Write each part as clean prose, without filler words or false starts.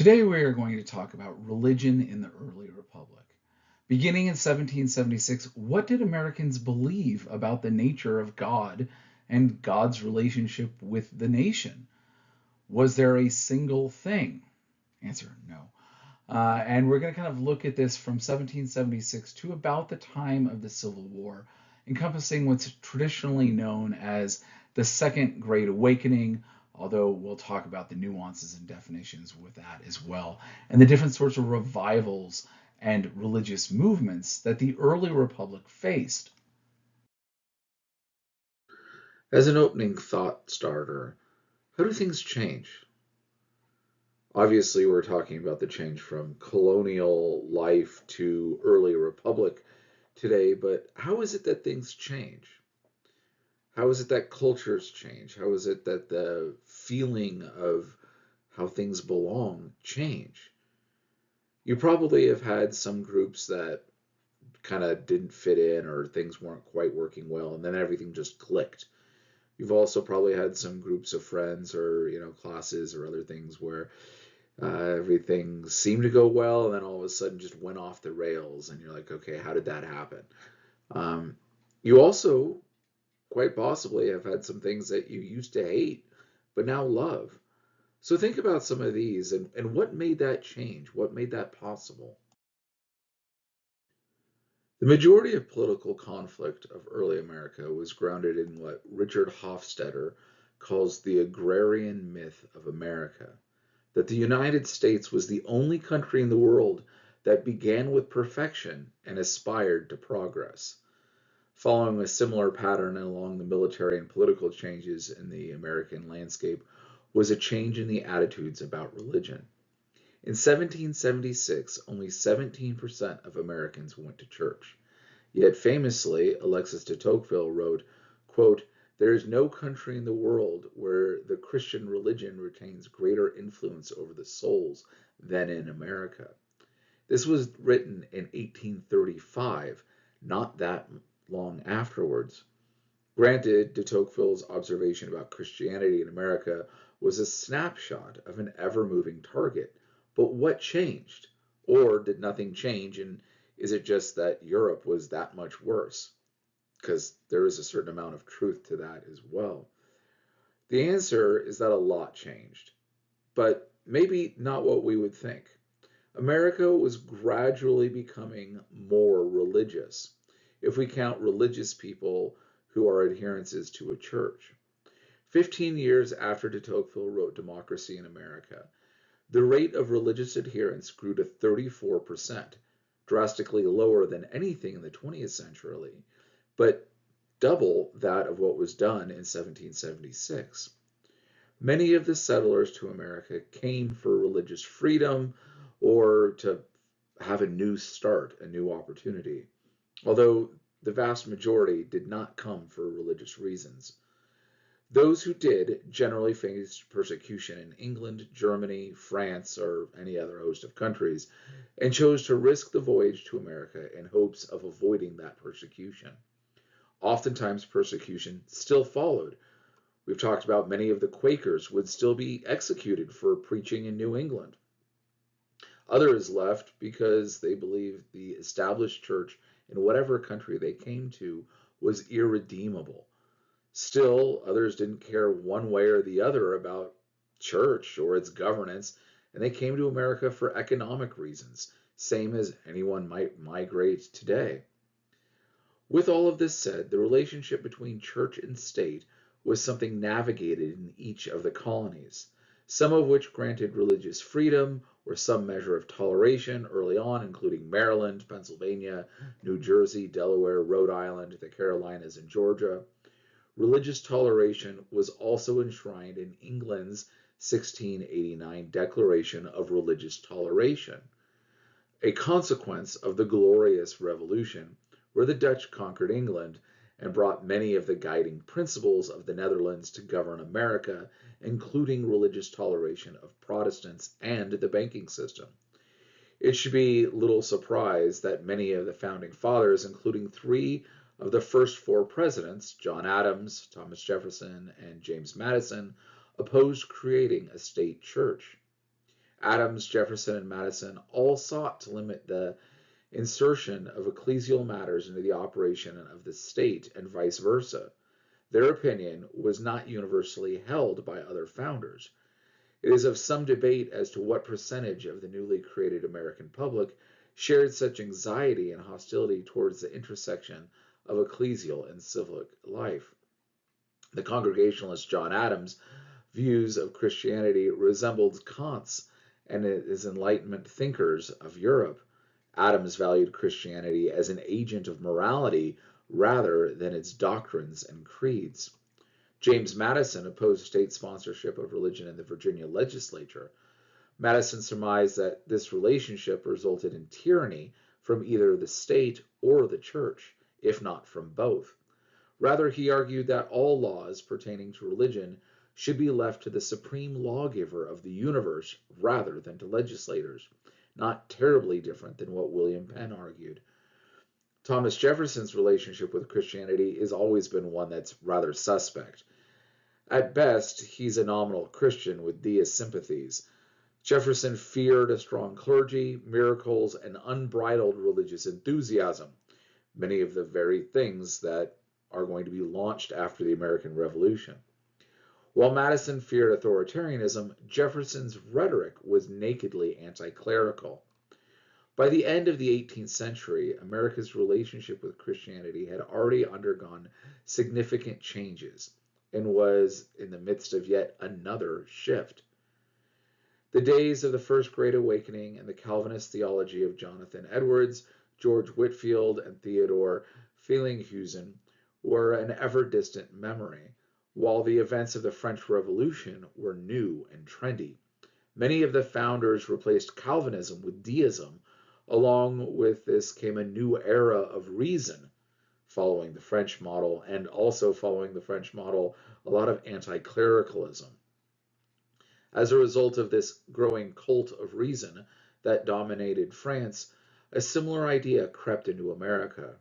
Today we are going to talk about religion in the early republic. Beginning in 1776, what did Americans believe about the nature of God and God's relationship with the nation? Was there a single thing? Answer, no. And we're going to kind of look at this from 1776 to about the time of the Civil War, encompassing what's traditionally known as the Second Great Awakening, although we'll talk about the nuances and definitions with that as well, and the different sorts of revivals and religious movements that the early republic faced. As an opening thought starter, how do things change? Obviously, we're talking about the change from colonial life to early republic today, but how is it that things change? How is it that cultures change? How is it that the feeling of how things belong change? You probably have had some groups that kind of didn't fit in or things weren't quite working well, and then everything just clicked. You've also probably had some groups of friends or classes or other things where everything seemed to go well, and then all of a sudden just went off the rails, and you're like, okay, how did that happen? You also quite possibly have had some things that you used to hate but now love. So think about some of these and what made that change? What made that possible? The majority of political conflict of early America was grounded in what Richard Hofstadter calls the agrarian myth of America, that the United States was the only country in the world that began with perfection and aspired to progress. Following a similar pattern along the military and political changes in the American landscape was a change in the attitudes about religion. In 1776, only 17% of Americans went to church. Yet famously, Alexis de Tocqueville wrote, quote, "There is no country in the world where the Christian religion retains greater influence over the souls than in America." This was written in 1835, not that long afterwards. Granted, de Tocqueville's observation about Christianity in America was a snapshot of an ever-moving target. But what changed? Or did nothing change, and is it just that Europe was that much worse? Because there is a certain amount of truth to that as well. The answer is that a lot changed, but maybe not what we would think. America was gradually becoming more religious, if we count religious people who are adherents to a church. 15 years after de Tocqueville wrote Democracy in America, the rate of religious adherence grew to 34%, drastically lower than anything in the 20th century, but double that of what was done in 1776. Many of the settlers to America came for religious freedom or to have a new start, a new opportunity, although the vast majority did not come for religious reasons. Those who did generally faced persecution in England, Germany, France, or any other host of countries, and chose to risk the voyage to America in hopes of avoiding that persecution. Oftentimes, persecution still followed. We've talked about many of the Quakers would still be executed for preaching in New England. Others left because they believed the established church in whatever country they came to was irredeemable. Still, others didn't care one way or the other about church or its governance, and they came to America for economic reasons, same as anyone might migrate today. With all of this said, the relationship between church and state was something navigated in each of the colonies, some of which granted religious freedom or some measure of toleration early on, including Maryland, Pennsylvania, New Jersey, Delaware, Rhode Island, the Carolinas, and Georgia. Religious toleration was also enshrined in England's 1689 Declaration of Religious Toleration, a consequence of the Glorious Revolution, where the Dutch conquered England and brought many of the guiding principles of the Netherlands to govern America, including religious toleration of Protestants and the banking system. It should be little surprise that many of the founding fathers, including three of the first four presidents, John Adams, Thomas Jefferson, and James Madison, opposed creating a state church. Adams, Jefferson, and Madison all sought to limit the insertion of ecclesial matters into the operation of the state and vice versa. Their opinion was not universally held by other founders. It is of some debate as to what percentage of the newly created American public shared such anxiety and hostility towards the intersection of ecclesial and civic life. The Congregationalist John Adams' views of Christianity resembled Kant's and his Enlightenment thinkers of Europe. Adams valued Christianity as an agent of morality rather than its doctrines and creeds. James Madison opposed state sponsorship of religion in the Virginia legislature. Madison surmised that this relationship resulted in tyranny from either the state or the church, if not from both. Rather, he argued that all laws pertaining to religion should be left to the supreme lawgiver of the universe rather than to legislators, not terribly different than what William Penn argued. Thomas Jefferson's relationship with Christianity has always been one that's rather suspect. At best, he's a nominal Christian with deist sympathies. Jefferson feared a strong clergy, miracles, and unbridled religious enthusiasm, many of the very things that are going to be launched after the American Revolution. While Madison feared authoritarianism, Jefferson's rhetoric was nakedly anti-clerical. By the end of the 18th century, America's relationship with Christianity had already undergone significant changes and was in the midst of yet another shift. The days of the First Great Awakening and the Calvinist theology of Jonathan Edwards, George Whitefield, and Theodore Frelinghuysen were an ever-distant memory, while the events of the French Revolution were new and trendy. Many of the founders replaced Calvinism with deism. Along with this came a new era of reason, following the French model, and also following the French model, a lot of anti-clericalism. As a result of this growing cult of reason that dominated France, a similar idea crept into America.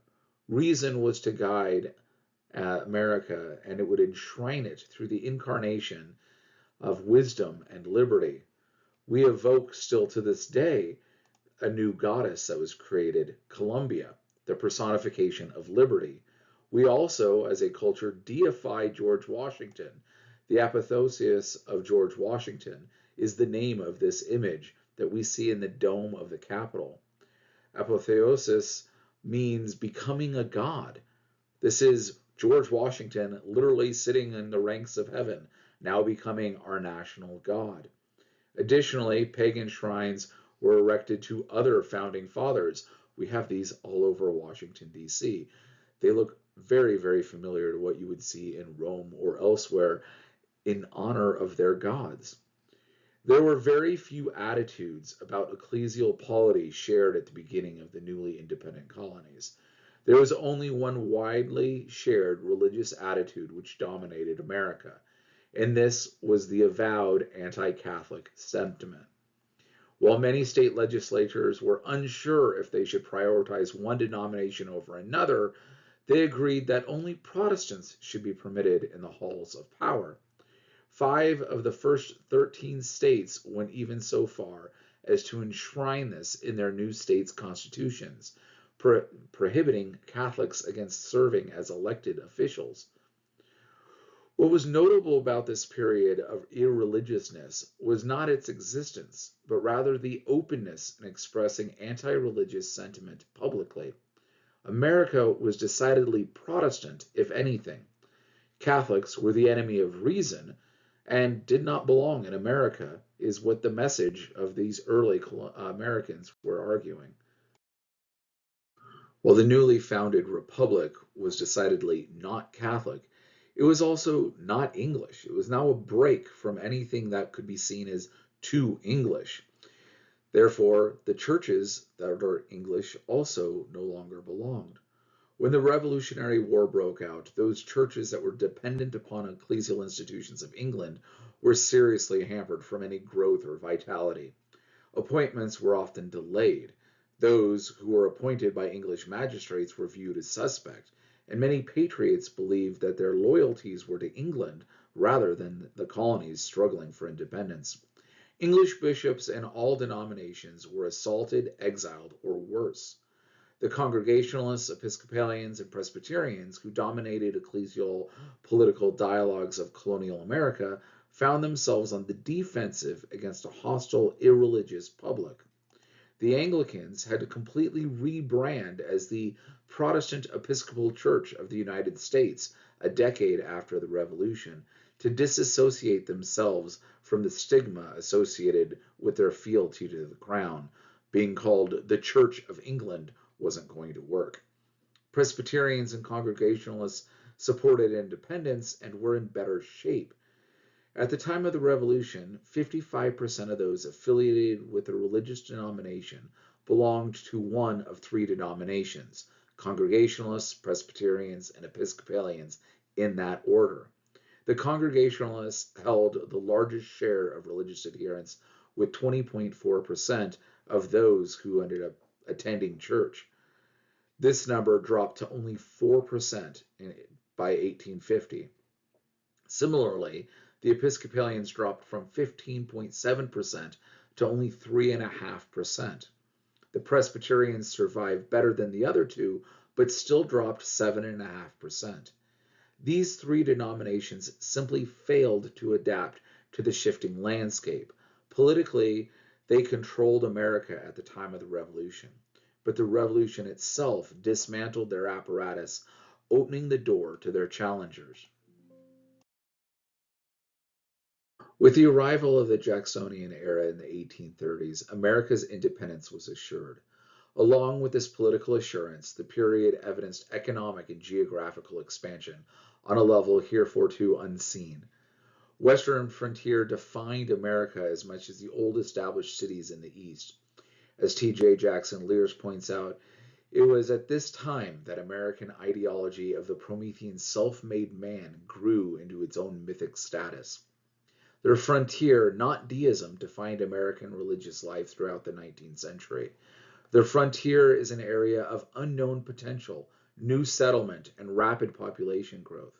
Reason was to guide America, and it would enshrine it through the incarnation of wisdom and liberty. We evoke still to this day a new goddess that was created, Columbia, the personification of liberty. We also, as a culture, deify George Washington. The apotheosis of George Washington is the name of this image that we see in the dome of the Capitol. Apotheosis means becoming a god. This is George Washington literally sitting in the ranks of heaven, now becoming our national god. Additionally, pagan shrines were erected to other founding fathers. We have these all over Washington, D.C. They look very, very familiar to what you would see in Rome or elsewhere in honor of their gods. There were very few attitudes about ecclesial polity shared at the beginning of the newly independent colonies. There was only one widely shared religious attitude which dominated America, and this was the avowed anti-Catholic sentiment. While many state legislatures were unsure if they should prioritize one denomination over another, they agreed that only Protestants should be permitted in the halls of power. 5 of the first 13 states went even so far as to enshrine this in their new states' constitutions, prohibiting Catholics against serving as elected officials. What was notable about this period of irreligiousness was not its existence, but rather the openness in expressing anti-religious sentiment publicly. America was decidedly Protestant, if anything. Catholics were the enemy of reason and did not belong in America, is what the message of these early Americans were arguing. While the newly founded republic was decidedly not Catholic, it was also not English. It was now a break from anything that could be seen as too English. Therefore, the churches that are English also no longer belonged. When the Revolutionary War broke out, those churches that were dependent upon ecclesial institutions of England were seriously hampered from any growth or vitality. Appointments were often delayed. Those who were appointed by English magistrates were viewed as suspect, and many patriots believed that their loyalties were to England rather than the colonies struggling for independence. English bishops in all denominations were assaulted, exiled, or worse. The Congregationalists, Episcopalians, and Presbyterians, who dominated ecclesial political dialogues of colonial America, found themselves on the defensive against a hostile, irreligious public. The Anglicans had to completely rebrand as the Protestant Episcopal Church of the United States a decade after the Revolution to disassociate themselves from the stigma associated with their fealty to the crown. Being called the Church of England wasn't going to work. Presbyterians and Congregationalists supported independence and were in better shape. At the time of the Revolution, 55% of those affiliated with a religious denomination belonged to one of three denominations: Congregationalists, Presbyterians, and Episcopalians, in that order. The Congregationalists held the largest share of religious adherents, with 20.4% of those who ended up attending church. This number dropped to only 4% by 1850. Similarly, the Episcopalians dropped from 15.7% to only 3.5%. The Presbyterians survived better than the other two, but still dropped 7.5%. These three denominations simply failed to adapt to the shifting landscape. Politically, they controlled America at the time of the Revolution, but the Revolution itself dismantled their apparatus, opening the door to their challengers. With the arrival of the Jacksonian era in the 1830s, America's independence was assured. Along with this political assurance, the period evidenced economic and geographical expansion on a level heretofore unseen. Western frontier defined America as much as the old established cities in the East. As T.J. Jackson Lears points out, it was at this time that American ideology of the Promethean self-made man grew into its own mythic status. Their frontier, not deism, defined American religious life throughout the 19th century. The frontier is an area of unknown potential, new settlement, and rapid population growth.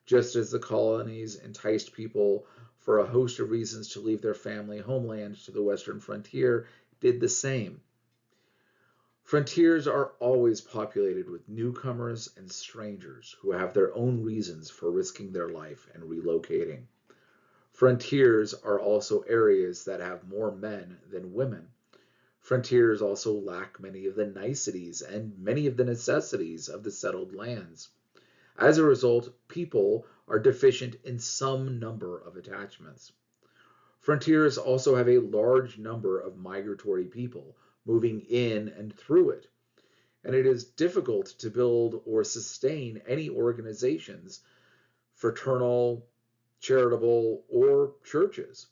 Just as the colonies enticed people for a host of reasons to leave their family homeland to the western frontier, did the same. Frontiers are always populated with newcomers and strangers who have their own reasons for risking their life and relocating. Frontiers are also areas that have more men than women. Frontiers also lack many of the niceties and many of the necessities of the settled lands. As a result, people are deficient in some number of attachments. Frontiers also have a large number of migratory people moving in and through it, and it is difficult to build or sustain any organizations, fraternal, charitable, or churches.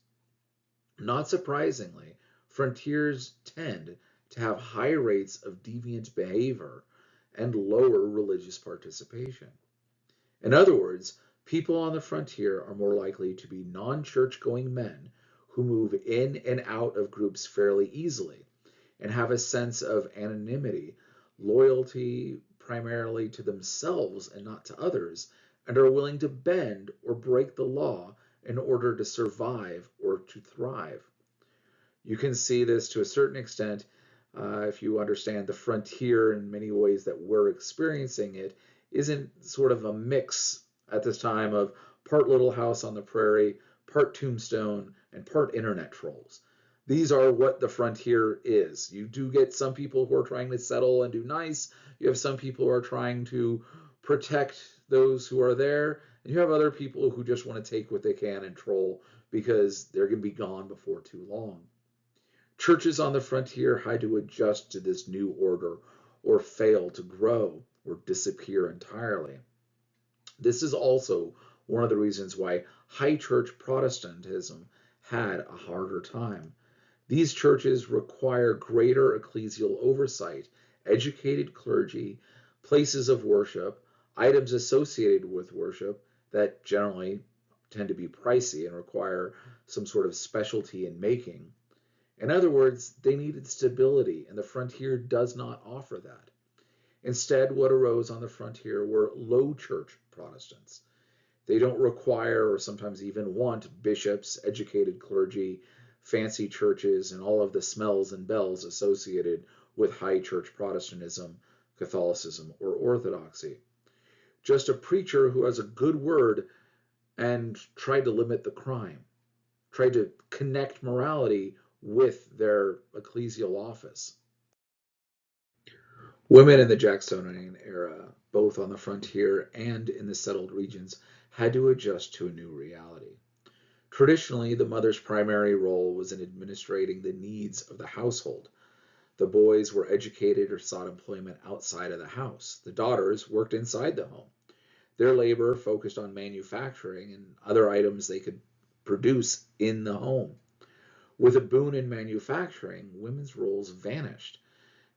Not surprisingly, frontiers tend to have high rates of deviant behavior and lower religious participation. In other words, people on the frontier are more likely to be non-church going men who move in and out of groups fairly easily and have a sense of anonymity, loyalty primarily to themselves and not to others, and are willing to bend or break the law in order to survive or to thrive. You can see this to a certain extent if you understand the frontier in many ways that we're experiencing it isn't sort of a mix at this time of part Little House on the Prairie, part Tombstone, and part internet trolls. These are what the frontier is. You do get some people who are trying to settle and do nice. You have some people who are trying to protect those who are there. And you have other people who just want to take what they can and troll because they're going to be gone before too long. Churches on the frontier had to adjust to this new order or fail to grow or disappear entirely. This is also one of the reasons why high church Protestantism had a harder time. These churches require greater ecclesial oversight, educated clergy, places of worship, items associated with worship that generally tend to be pricey and require some sort of specialty in making. In other words, they needed stability, and the frontier does not offer that. Instead, what arose on the frontier were low church Protestants. They don't require or sometimes even want bishops, educated clergy, fancy churches, and all of the smells and bells associated with high church Protestantism, Catholicism, or Orthodoxy. Just a preacher who has a good word and tried to limit the crime, tried to connect morality with their ecclesial office. Women in the Jacksonian era, both on the frontier and in the settled regions, had to adjust to a new reality. Traditionally, the mother's primary role was in administrating the needs of the household. The boys were educated or sought employment outside of the house. The daughters worked inside the home. Their labor focused on manufacturing and other items they could produce in the home. With a boom in manufacturing, women's roles vanished,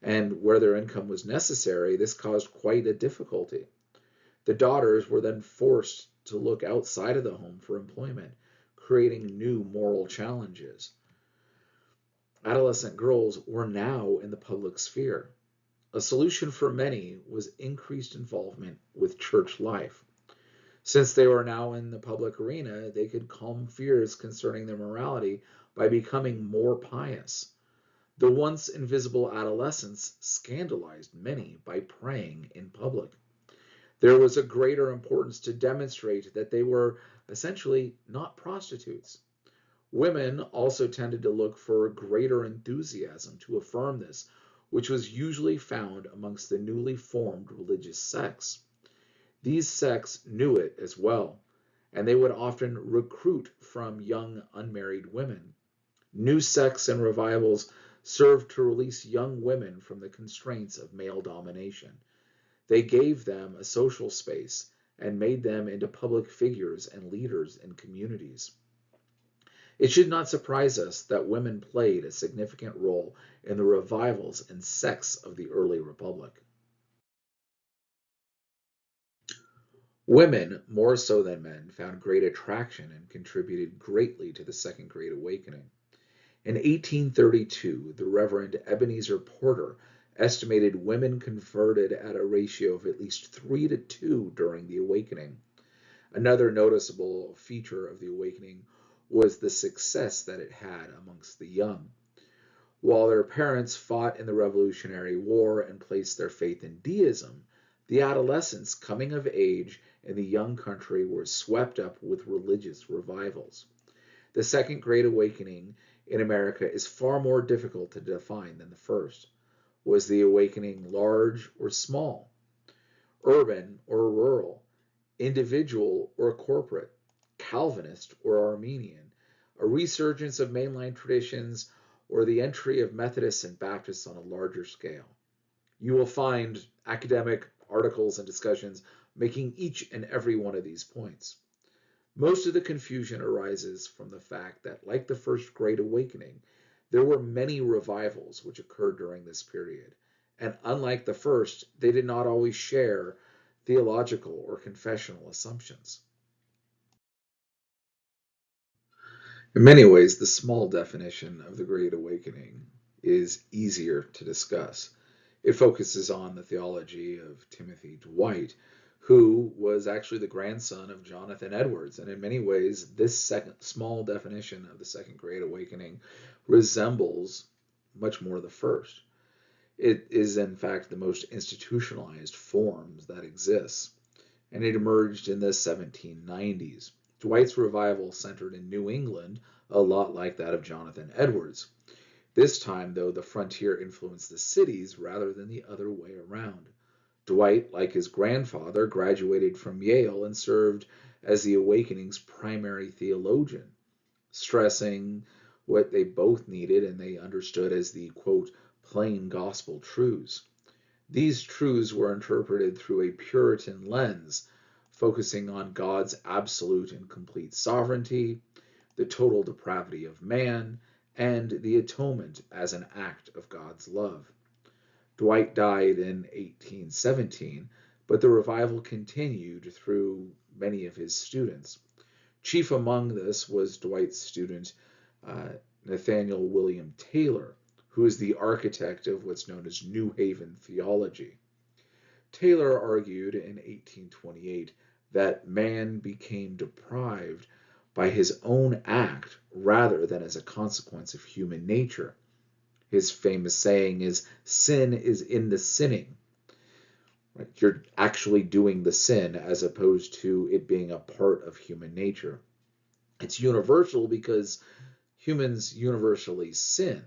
and where their income was necessary, this caused quite a difficulty. The daughters were then forced to look outside of the home for employment, creating new moral challenges. Adolescent girls were now in the public sphere. A solution for many was increased involvement with church life. Since they were now in the public arena, they could calm fears concerning their morality by becoming more pious. The once invisible adolescents scandalized many by praying in public. There was a greater importance to demonstrate that they were essentially not prostitutes. Women also tended to look for greater enthusiasm to affirm this, which was usually found amongst the newly formed religious sects. These sects knew it as well, and they would often recruit from young unmarried women. New sects and revivals served to release young women from the constraints of male domination. They gave them a social space and made them into public figures and leaders in communities. It should not surprise us that women played a significant role in the revivals and sects of the early republic. Women, more so than men, found great attraction and contributed greatly to the Second Great Awakening. In 1832, the Reverend Ebenezer Porter estimated women converted at a ratio of at least 3 to 2 during the Awakening. Another noticeable feature of the Awakening was the success that it had amongst the young. While their parents fought in the Revolutionary War and placed their faith in deism, the adolescents coming of age in the young country were swept up with religious revivals. The Second Great Awakening in America is far more difficult to define than the first. Was the awakening large or small, urban or rural, individual or corporate, Calvinist or Arminian, a resurgence of mainline traditions, or the entry of Methodists and Baptists on a larger scale? You will find academic articles and discussions making each and every one of these points. Most of the confusion arises from the fact that, like the First Great Awakening, there were many revivals which occurred during this period, and unlike the first, they did not always share theological or confessional assumptions. In many ways, the small definition of the Great Awakening is easier to discuss. It focuses on the theology of Timothy Dwight, who was actually the grandson of Jonathan Edwards. And in many ways, this second small definition of the Second Great Awakening resembles much more the first. It is, in fact, the most institutionalized forms that exists, and it emerged in the 1790s. Dwight's revival centered in New England, a lot like that of Jonathan Edwards. This time, though, the frontier influenced the cities rather than the other way around. Dwight, like his grandfather, graduated from Yale and served as the Awakening's primary theologian, stressing what they both needed and they understood as the, quote, plain gospel truths. These truths were interpreted through a Puritan lens, focusing on God's absolute and complete sovereignty, the total depravity of man, and the atonement as an act of God's love. Dwight died in 1817, but the revival continued through many of his students. Chief among this was Dwight's student Nathaniel William Taylor, who is the architect of what's known as New Haven theology. Taylor argued in 1828 that man became deprived by his own act rather than as a consequence of human nature. His famous saying is, sin is in the sinning. Right? You're actually doing the sin as opposed to it being a part of human nature. It's universal because humans universally sin,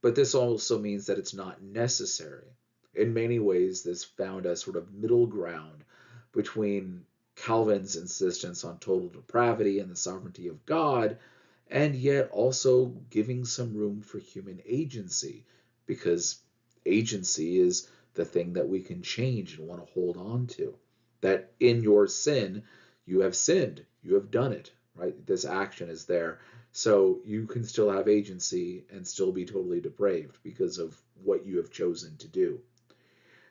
but this also means that it's not necessary. In many ways, this found a sort of middle ground between Calvin's insistence on total depravity and the sovereignty of God, and yet also giving some room for human agency, because agency is the thing that we can change and want to hold on to. That in your sin, you have sinned, you have done it, right? This action is there. So you can still have agency and still be totally depraved because of what you have chosen to do.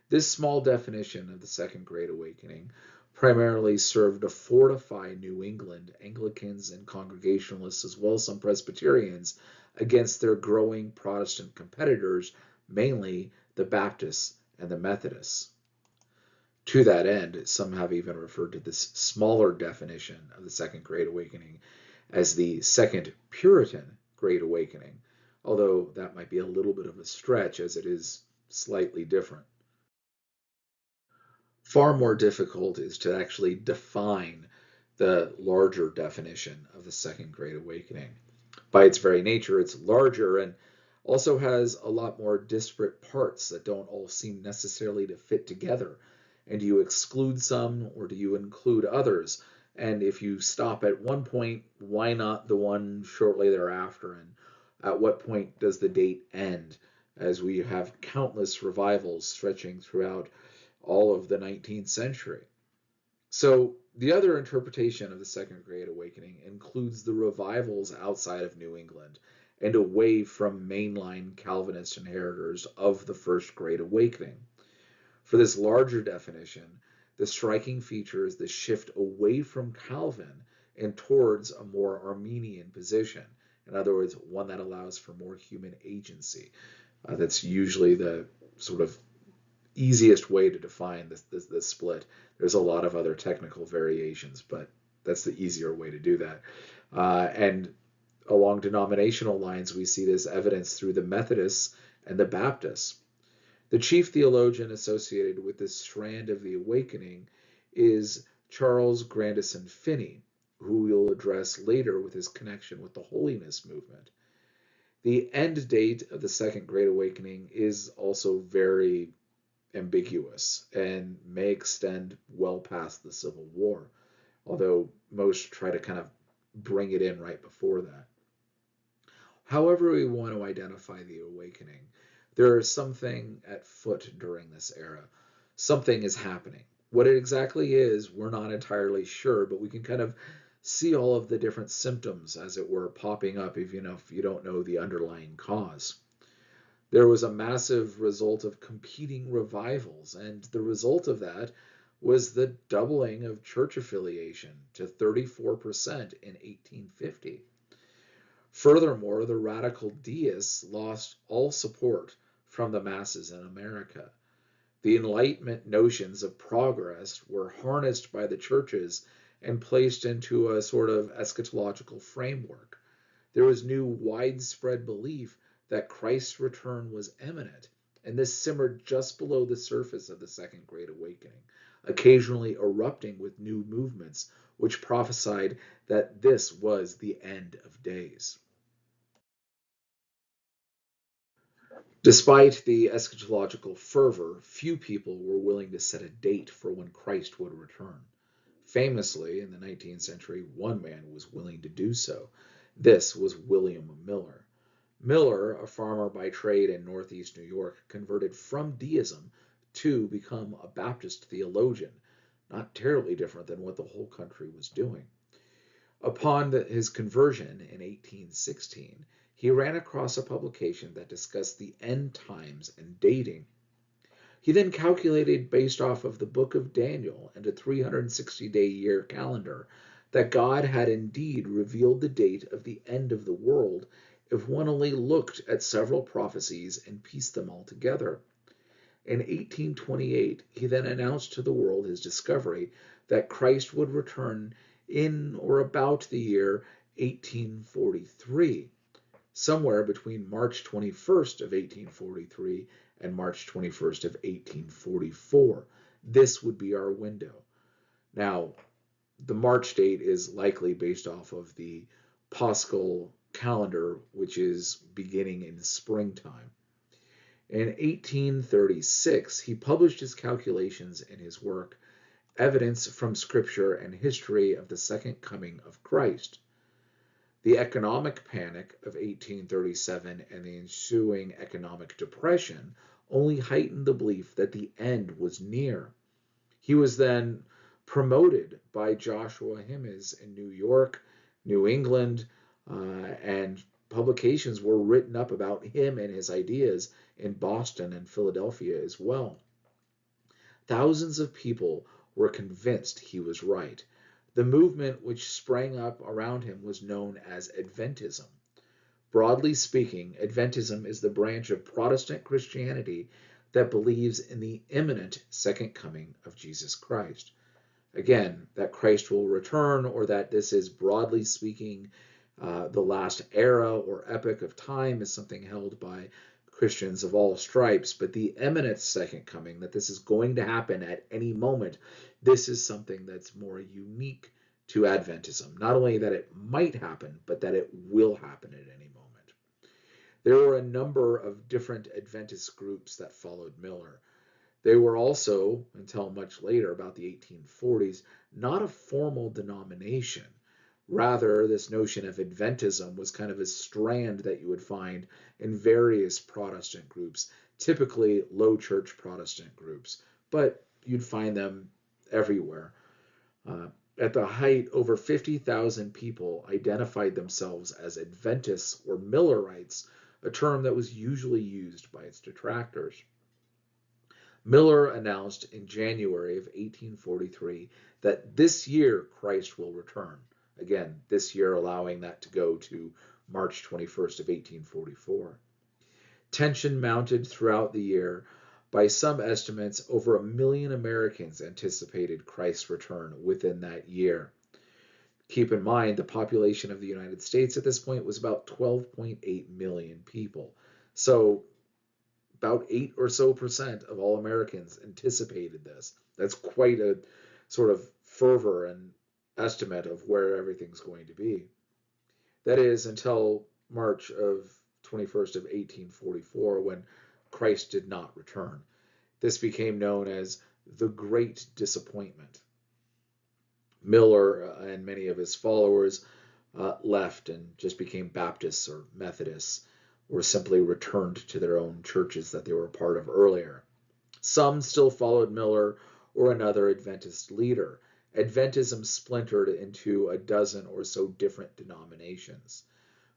This small definition of the Second Great Awakening primarily served to fortify New England Anglicans and Congregationalists, as well as some Presbyterians, against their growing Protestant competitors, mainly the Baptists and the Methodists. To that end, some have even referred to this smaller definition of the Second Great Awakening as the Second Puritan Great Awakening, although that might be a little bit of a stretch as it is slightly different. Far more difficult is to actually define the larger definition of the Second Great Awakening. By its very nature, it's larger and also has a lot more disparate parts that don't all seem necessarily to fit together. And do you exclude some or do you include others? And if you stop at one point, why not the one shortly thereafter? And at what point does the date end? As we have countless revivals stretching throughout all of the 19th century. So, the other interpretation of the Second Great Awakening includes the revivals outside of New England and away from mainline Calvinist inheritors of the First Great Awakening. For this larger definition, the striking feature is the shift away from Calvin and towards a more Arminian position. In other words, one that allows for more human agency. That's usually the sort of easiest way to define this split. There's a lot of other technical variations, but that's the easier way to do that. And along denominational lines, we see this evidence through the Methodists and the Baptists. The chief theologian associated with this strand of the awakening is Charles Grandison Finney, who we'll address later with his connection with the holiness movement. The end date of the Second Great Awakening is also very ambiguous and may extend well past the Civil War, although most try to kind of bring it in right before that. However we want to identify the awakening, there is something at foot during this era. Something is happening. What it exactly is, we're not entirely sure, but we can kind of see all of the different symptoms, as it were, popping up even if you don't know the underlying cause. There was a massive result of competing revivals, and the result of that was the doubling of church affiliation to 34% in 1850. Furthermore, the radical deists lost all support from the masses in America. The Enlightenment notions of progress were harnessed by the churches and placed into a sort of eschatological framework. There was new widespread belief that Christ's return was imminent, and this simmered just below the surface of the Second Great Awakening, occasionally erupting with new movements which prophesied that this was the end of days. Despite the eschatological fervor, few people were willing to set a date for when Christ would return. Famously, in the 19th century, one man was willing to do so. This was William Miller. Miller, a farmer by trade in northeast New York, converted from deism to become a Baptist theologian, not terribly different than what the whole country was doing. Upon his conversion in 1816, he ran across a publication that discussed the end times and dating. He then calculated, based off of the book of Daniel and a 360-day year calendar, that God had indeed revealed the date of the end of the world if one only looked at several prophecies and pieced them all together. In 1828, he then announced to the world his discovery that Christ would return in or about the year 1843, somewhere between March 21st of 1843 and March 21st of 1844. This would be our window. Now, the March date is likely based off of the Paschal calendar, which is beginning in springtime. In 1836, he published his calculations in his work, Evidence from Scripture and History of the Second Coming of Christ. The economic panic of 1837 and the ensuing economic depression only heightened the belief that the end was near. He was then promoted by Joshua Himes in New York, New England, and publications were written up about him and his ideas in Boston and Philadelphia as well. Thousands of people were convinced he was right. The movement which sprang up around him was known as Adventism. Broadly speaking, Adventism is the branch of Protestant Christianity that believes in the imminent second coming of Jesus Christ. Again, that Christ will return, or that this is, broadly speaking, the last era or epoch of time, is something held by Christians of all stripes. But the imminent second coming, that this is going to happen at any moment, this is something that's more unique to Adventism. Not only that it might happen, but that it will happen at any moment. There were a number of different Adventist groups that followed Miller. They were also, until much later, about the 1840s, not a formal denomination. Rather, this notion of Adventism was kind of a strand that you would find in various Protestant groups, typically low church Protestant groups, but you'd find them everywhere. At the height, over 50,000 people identified themselves as Adventists or Millerites, a term that was usually used by its detractors. Miller announced in January of 1843 that this year Christ will return. Again, this year allowing that to go to March 21st of 1844. Tension mounted throughout the year. By some estimates, over 1 million Americans anticipated Christ's return within that year. Keep in mind, the population of the United States at this point was about 12.8 million people. So about 8 or so percent of all Americans anticipated this. That's quite a sort of fervor and estimate of where everything's going to be. That is until March of 21st of 1844, when Christ did not return. This became known as the Great Disappointment. Miller and many of his followers left and just became Baptists or Methodists, or simply returned to their own churches that they were a part of earlier. Some still followed Miller or another Adventist leader. Adventism splintered into a dozen or so different denominations.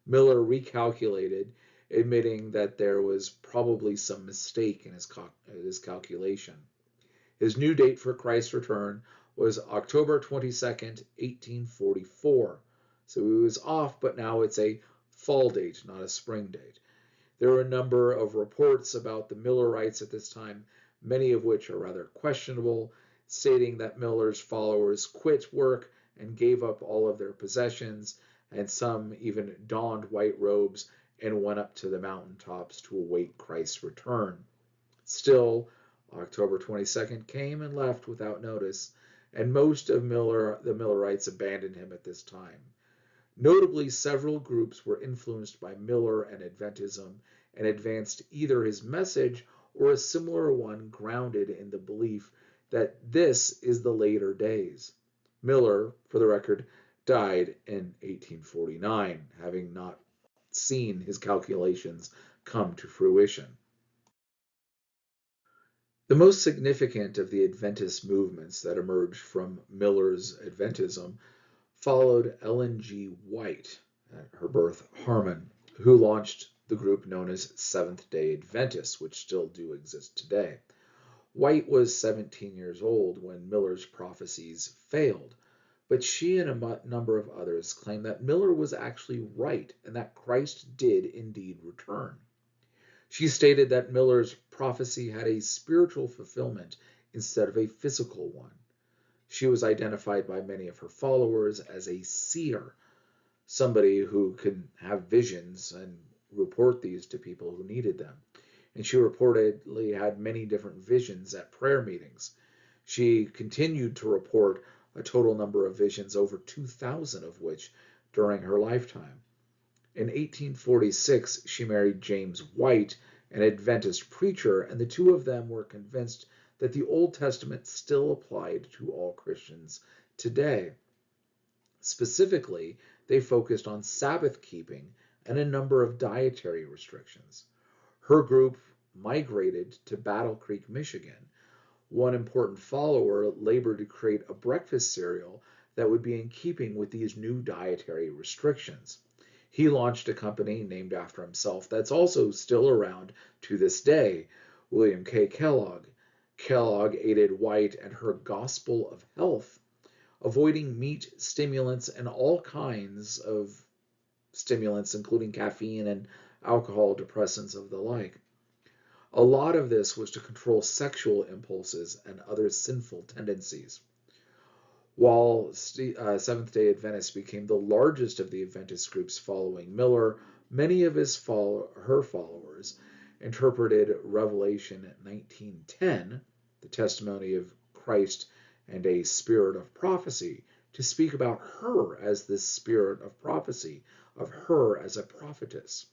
Miller recalculated, admitting that there was probably some mistake in his calculation. His new date for Christ's return was October 22nd, 1844. So he was off, but now it's a fall date, not a spring date. There are a number of reports about the Millerites at this time, many of which are rather questionable, stating that Miller's followers quit work and gave up all of their possessions, and some even donned white robes and went up to the mountaintops to await Christ's return. Still, October 22nd came and left without notice, and most of the Millerites abandoned him at this time. Notably, several groups were influenced by Miller and Adventism and advanced either his message or a similar one grounded in the belief that this is the later days. Miller, for the record, died in 1849, having not seen his calculations come to fruition. The most significant of the Adventist movements that emerged from Miller's Adventism followed Ellen G. White, at her birth Harmon, who launched the group known as Seventh-day Adventists, which still do exist today. White was 17 years old when Miller's prophecies failed, but she and a number of others claimed that Miller was actually right and that Christ did indeed return. She stated that Miller's prophecy had a spiritual fulfillment instead of a physical one. She was identified by many of her followers as a seer, somebody who could have visions and report these to people who needed them. And she reportedly had many different visions at prayer meetings. She continued to report a total number of visions, over 2,000 of which during her lifetime. In 1846, she married James White, an Adventist preacher, and the two of them were convinced that the Old Testament still applied to all Christians today. Specifically, they focused on Sabbath keeping and a number of dietary restrictions. Her group migrated to Battle Creek, Michigan. One important follower labored to create a breakfast cereal that would be in keeping with these new dietary restrictions. He launched a company named after himself that's also still around to this day, William K. Kellogg. Kellogg aided White and her Gospel of Health, avoiding meat, stimulants, and all kinds of stimulants, including caffeine and alcohol, depressants of the like. A lot of this was to control sexual impulses and other sinful tendencies. While Seventh-day Adventists became the largest of the Adventist groups following Miller, many of her followers interpreted Revelation 19:10, the testimony of Christ and a spirit of prophecy, to speak about her as this spirit of prophecy, of her as a prophetess.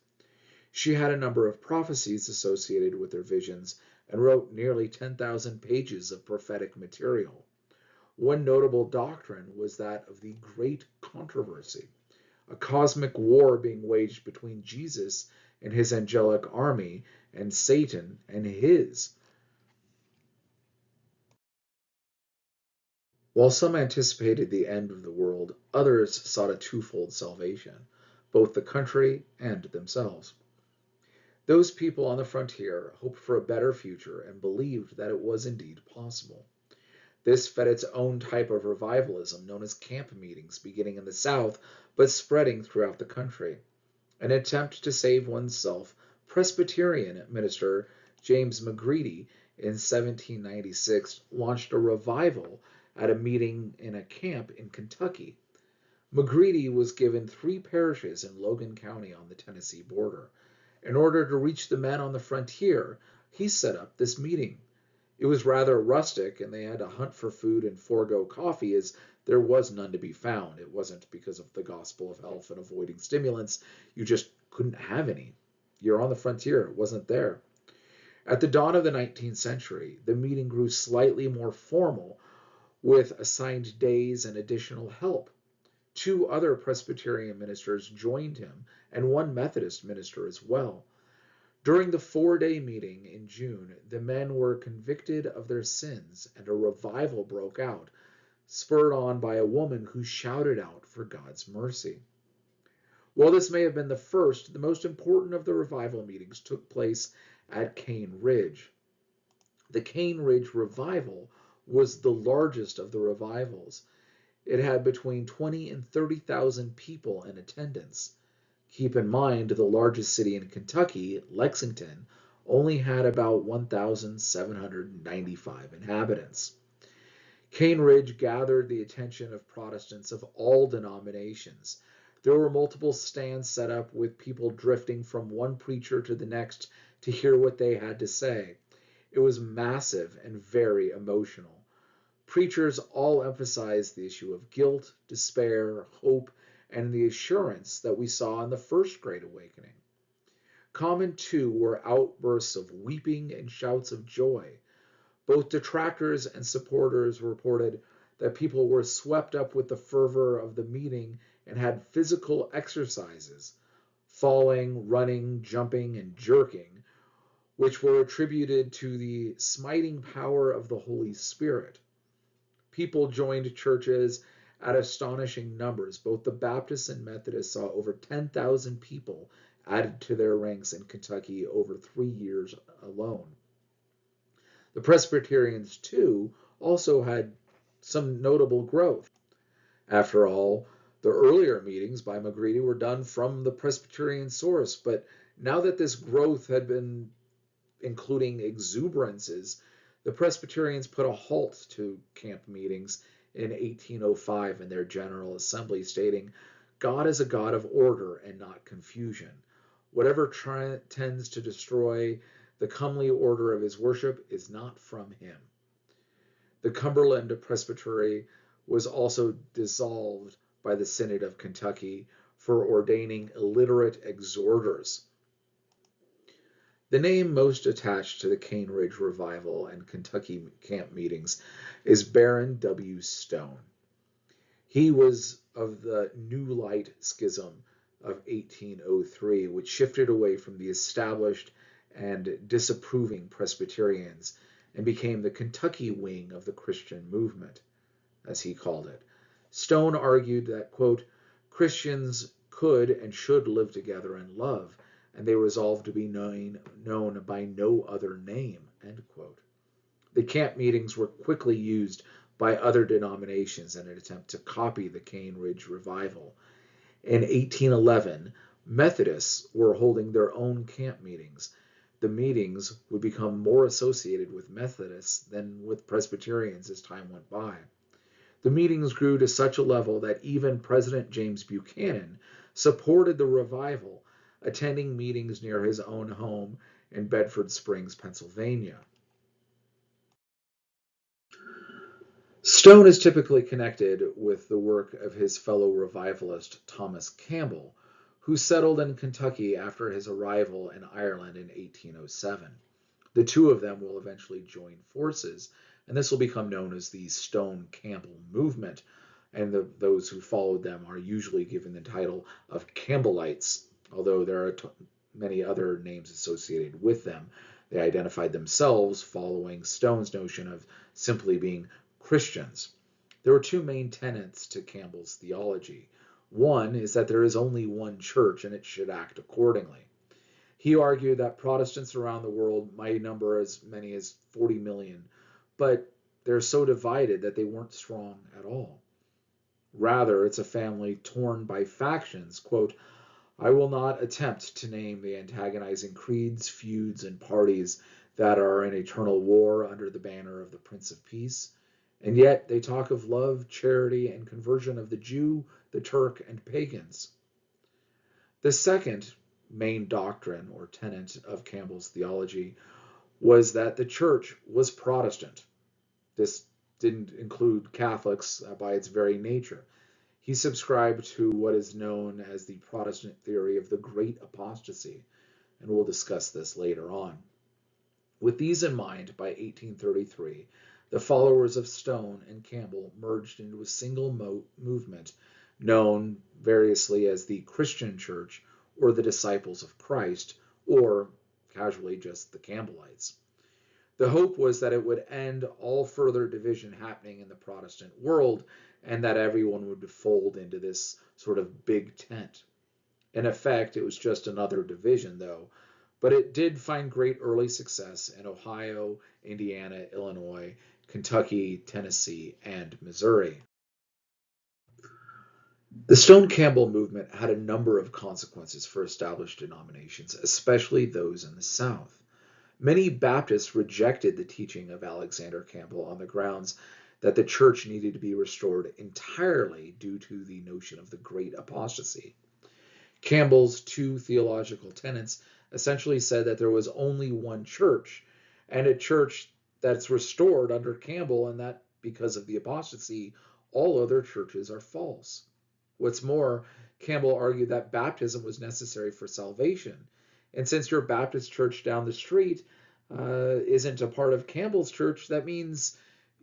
She had a number of prophecies associated with her visions and wrote nearly 10,000 pages of prophetic material. One notable doctrine was that of the Great Controversy, a cosmic war being waged between Jesus and his angelic army and Satan and his. While some anticipated the end of the world, others sought a twofold salvation, both the country and themselves. Those people on the frontier hoped for a better future and believed that it was indeed possible. This fed its own type of revivalism known as camp meetings, beginning in the South but spreading throughout the country. An attempt to save oneself, Presbyterian minister James McGready in 1796 launched a revival at a meeting in a camp in Kentucky. McGready was given 3 parishes in Logan County on the Tennessee border. In order to reach the men on the frontier, he set up this meeting. It was rather rustic, and they had to hunt for food and forego coffee as there was none to be found. It wasn't because of the gospel of health and avoiding stimulants. You just couldn't have any. You're on the frontier. It wasn't there. At the dawn of the 19th century, the meeting grew slightly more formal with assigned days and additional help. 2 other Presbyterian ministers joined him, and one Methodist minister as well. During the 4-day meeting in June, the men were convicted of their sins, and a revival broke out, spurred on by a woman who shouted out for God's mercy. While this may have been the first, the most important of the revival meetings took place at Cane Ridge. The Cane Ridge revival was the largest of the revivals. It had between 20 and 30,000 people in attendance. Keep in mind, the largest city in Kentucky, Lexington, only had about 1,795 inhabitants. Cane Ridge gathered the attention of Protestants of all denominations. There were multiple stands set up with people drifting from one preacher to the next to hear what they had to say. It was massive and very emotional. Preachers all emphasized the issue of guilt, despair, hope, and the assurance that we saw in the First Great Awakening. Common, too, were outbursts of weeping and shouts of joy. Both detractors and supporters reported that people were swept up with the fervor of the meeting and had physical exercises, falling, running, jumping, and jerking, which were attributed to the smiting power of the Holy Spirit. People joined churches at astonishing numbers. Both the Baptists and Methodists saw over 10,000 people added to their ranks in Kentucky over 3 years alone. The Presbyterians, too, also had some notable growth. After all, the earlier meetings by McGready were done from the Presbyterian source, but now that this growth had been including exuberances, the Presbyterians put a halt to camp meetings in 1805 in their General Assembly, stating, God is a God of order and not confusion. Whatever tends to destroy the comely order of his worship is not from him. The Cumberland Presbytery was also dissolved by the Synod of Kentucky for ordaining illiterate exhorters. The name most attached to the Cane Ridge Revival and Kentucky camp meetings is Baron W. Stone. He was of the New Light Schism of 1803, which shifted away from the established and disapproving Presbyterians and became the Kentucky wing of the Christian movement, as he called it. Stone argued that, quote, Christians could and should live together in love, and they resolved to be known by no other name, end quote. The camp meetings were quickly used by other denominations in an attempt to copy the Cane Ridge Revival. In 1811, Methodists were holding their own camp meetings. The meetings would become more associated with Methodists than with Presbyterians as time went by. The meetings grew to such a level that even President James Buchanan supported the revival, attending meetings near his own home in Bedford Springs, Pennsylvania. Stone is typically connected with the work of his fellow revivalist Thomas Campbell, who settled in Kentucky after his arrival in Ireland in 1807. The two of them will eventually join forces, and this will become known as the Stone-Campbell movement, and those who followed them are usually given the title of Campbellites, although there are many other names associated with them. They identified themselves following Stone's notion of simply being Christians. There were two main tenets to Campbell's theology. One is that there is only one church and it should act accordingly. He argued that Protestants around the world might number as many as 40 million, but they're so divided that they weren't strong at all. Rather, it's a family torn by factions. Quote, I will not attempt to name the antagonizing creeds, feuds, and parties that are in eternal war under the banner of the Prince of Peace. And yet they talk of love, charity, and conversion of the Jew, the Turk, and pagans. The second main doctrine or tenet of Campbell's theology was that the church was Protestant. This didn't include Catholics by its very nature. He subscribed to what is known as the Protestant theory of the Great Apostasy, and we'll discuss this later on. With these in mind, by 1833, the followers of Stone and Campbell merged into a single movement known variously as the Christian Church or the Disciples of Christ, or casually just the Campbellites. The hope was that it would end all further division happening in the Protestant world and that everyone would fold into this sort of big tent. In effect, it was just another division, though, but it did find great early success in Ohio, Indiana, Illinois, Kentucky, Tennessee, and Missouri. The Stone-Campbell movement had a number of consequences for established denominations, especially those in the South. Many Baptists rejected the teaching of Alexander Campbell on the grounds that the church needed to be restored entirely due to the notion of the Great Apostasy. Campbell's two theological tenets essentially said that there was only one church, and a church that's restored under Campbell, and that because of the apostasy, all other churches are false. What's more, Campbell argued that baptism was necessary for salvation, and since your Baptist church down the street isn't a part of Campbell's church, that means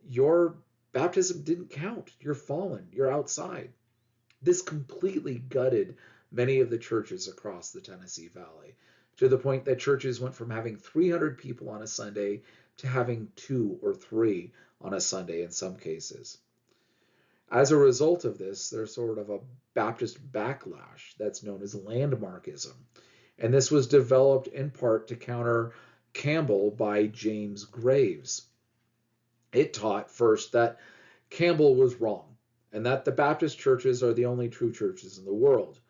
your baptism didn't count. You're fallen. You're outside. This completely gutted many of the churches across the Tennessee Valley, to the point that churches went from having 300 people on a Sunday to having 2 or 3 on a Sunday in some cases. As a result of this, there's sort of a Baptist backlash that's known as landmarkism. And this was developed in part to counter Campbell by James Graves. It taught first that Campbell was wrong and that the Baptist churches are the only true churches in the world.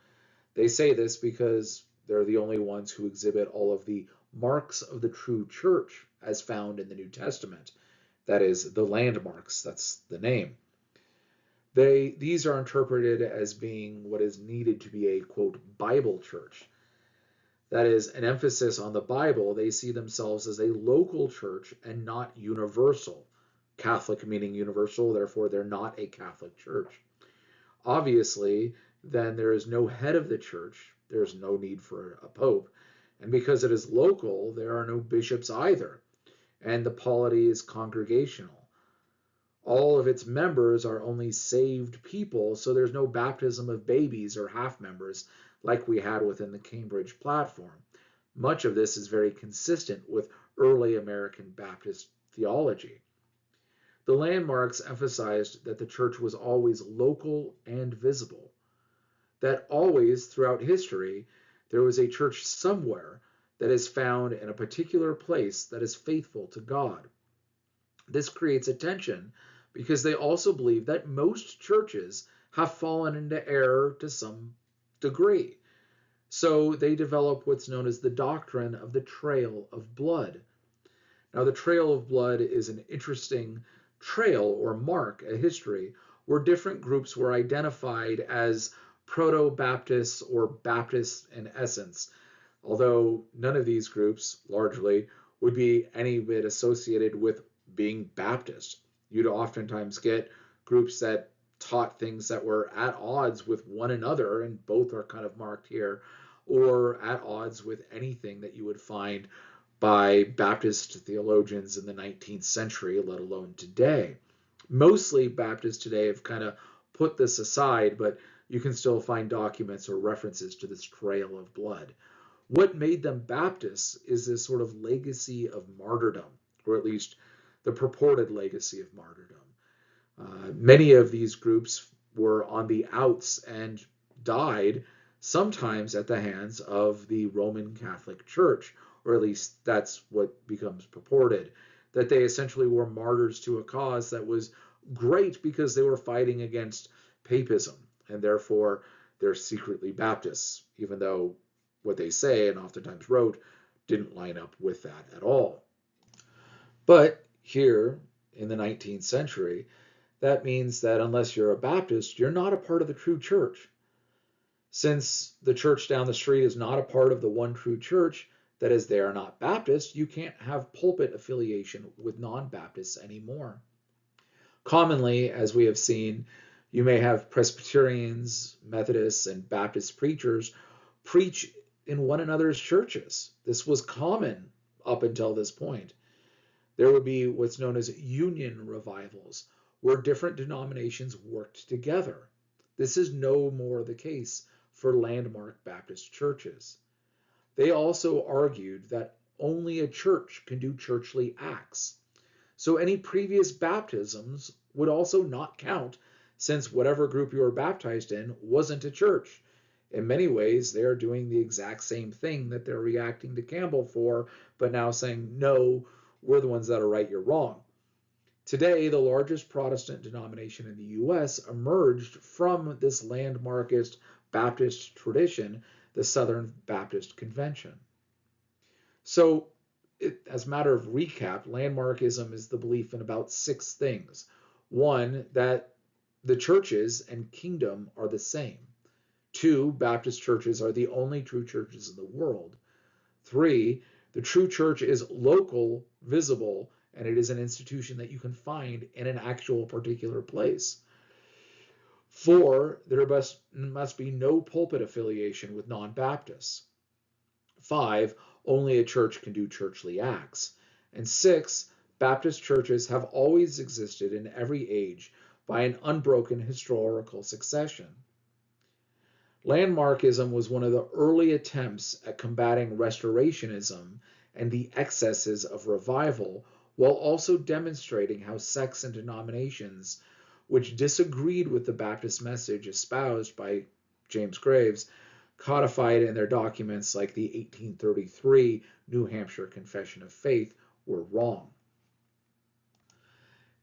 They say this because they're the only ones who exhibit all of the marks of the true church as found in the New Testament. That is, the landmarks, that's the name. These are interpreted as being what is needed to be a, quote, Bible church. That is, an emphasis on the Bible. They see themselves as a local church and not universal. Catholic meaning universal, therefore they're not a Catholic church. Obviously, then there is no head of the church. There's no need for a pope. And because it is local, there are no bishops either. And the polity is congregational. All of its members are only saved people, so there's no baptism of babies or half members like we had within the Cambridge platform. Much of this is very consistent with early American Baptist theology. The landmarks emphasized that the church was always local and visible, that always throughout history there was a church somewhere that is found in a particular place that is faithful to God. This creates a tension because they also believe that most churches have fallen into error to some degree. So they develop what's known as the doctrine of the trail of blood. Now, the trail of blood is an interesting trail or mark, a history, where different groups were identified as proto Baptists or Baptists in essence, although none of these groups, largely, would be any bit associated with being Baptist. You'd oftentimes get groups that taught things that were at odds with one another, and both are kind of marked here, or at odds with anything that you would find by Baptist theologians in the 19th century, let alone today. Mostly Baptists today have kind of put this aside, but you can still find documents or references to this trail of blood. What made them Baptists is this sort of legacy of martyrdom, or at least the purported legacy of martyrdom. Many of these groups were on the outs and died sometimes at the hands of the Roman Catholic Church, or at least that's what becomes purported, that they essentially were martyrs to a cause that was great because they were fighting against papism, and therefore they're secretly Baptists, even though what they say and oftentimes wrote didn't line up with that at all. But here in the 19th century, that means that unless you're a Baptist, you're not a part of the true church. Since the church down the street is not a part of the one true church, that is, they are not Baptist, you can't have pulpit affiliation with non-Baptists anymore. Commonly, as we have seen, you may have Presbyterians, Methodists, and Baptist preachers preach in one another's churches. This was common up until this point. There would be what's known as union revivals, where different denominations worked together. This is no more the case for landmark Baptist churches. They also argued that only a church can do churchly acts. So any previous baptisms would also not count, since whatever group you were baptized in wasn't a church. In many ways, they're doing the exact same thing that they're reacting to Campbell for, but now saying, no, we're the ones that are right, you're wrong. Today, the largest Protestant denomination in the U.S. emerged from this landmarkist Baptist tradition, the Southern Baptist Convention. So, as a matter of recap, landmarkism is the belief in about 6 things. One, that the churches and kingdom are the same. 2, Baptist churches are the only true churches in the world. 3, the true church is local, visible, and it is an institution that you can find in an actual particular place. 4, there must be no pulpit affiliation with non-Baptists. 5, only a church can do churchly acts. And 6, Baptist churches have always existed in every age by an unbroken historical succession. Landmarkism was one of the early attempts at combating restorationism and the excesses of revival, while also demonstrating how sects and denominations which disagreed with the Baptist message espoused by James Graves codified in their documents like the 1833 New Hampshire Confession of Faith were wrong.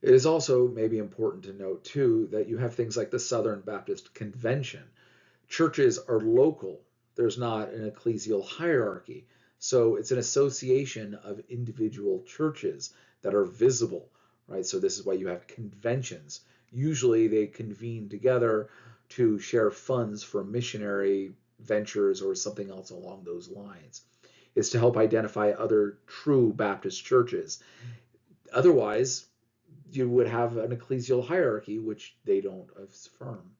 It is also maybe important to note, too, that you have things like the Southern Baptist Convention. Churches are local. There's not an ecclesial hierarchy. So it's an association of individual churches that are visible, right? So this is why you have conventions. Usually they convene together to share funds for missionary ventures or something else along those lines. It's to help identify other true Baptist churches. Otherwise, you would have an ecclesial hierarchy, which they don't affirm.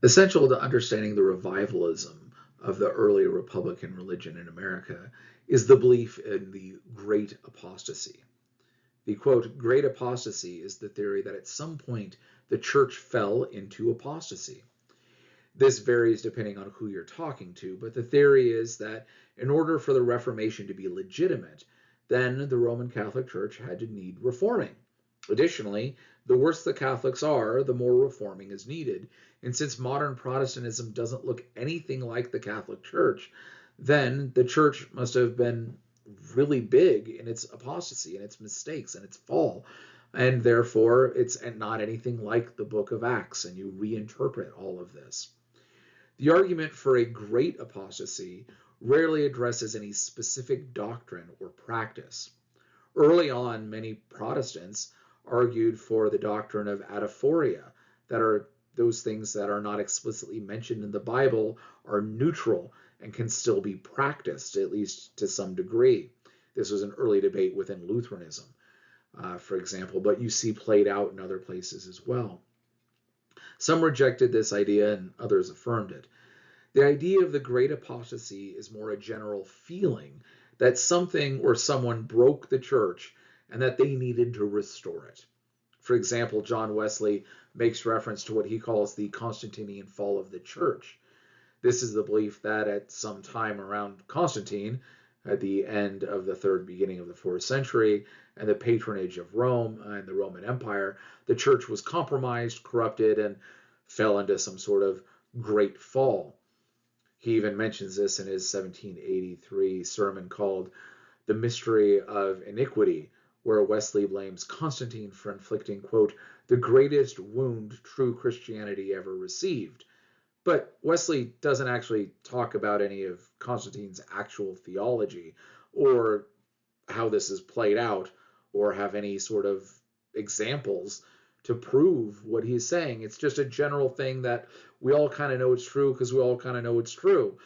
Essential to understanding the revivalism of the early Republican religion in America is the belief in the Great Apostasy. The quote, Great Apostasy is the theory that at some point the church fell into apostasy. This varies depending on who you're talking to, but the theory is that in order for the Reformation to be legitimate, then the Roman Catholic Church had to need reforming. Additionally, the worse the Catholics are, the more reforming is needed. And since modern Protestantism doesn't look anything like the Catholic Church, then the church must have been really big in its apostasy and its mistakes and its fall. And therefore, it's not anything like the book of Acts, and you reinterpret all of this. The argument for a great apostasy rarely addresses any specific doctrine or practice. Early on, many Protestants argued for the doctrine of adaphoria, that are those things that are not explicitly mentioned in the Bible are neutral and can still be practiced, at least to some degree. This was an early debate within Lutheranism, for example, but you see played out in other places as well. Some rejected this idea and others affirmed it. The idea of the great apostasy is more a general feeling that something or someone broke the church and that they needed to restore it. For example, John Wesley makes reference to what he calls the Constantinian fall of the church. This is the belief that at some time around Constantine, at the end of the third, beginning of the fourth century, and the patronage of Rome and the Roman Empire, the church was compromised, corrupted, and fell into some sort of great fall. He even mentions this in his 1783 sermon called The Mystery of Iniquity, where Wesley blames Constantine for inflicting, quote, the greatest wound true Christianity ever received. But Wesley doesn't actually talk about any of Constantine's actual theology or how this is played out or have any sort of examples to prove what he's saying. It's just a general thing that we all kind of know it's true because we all kind of know it's true.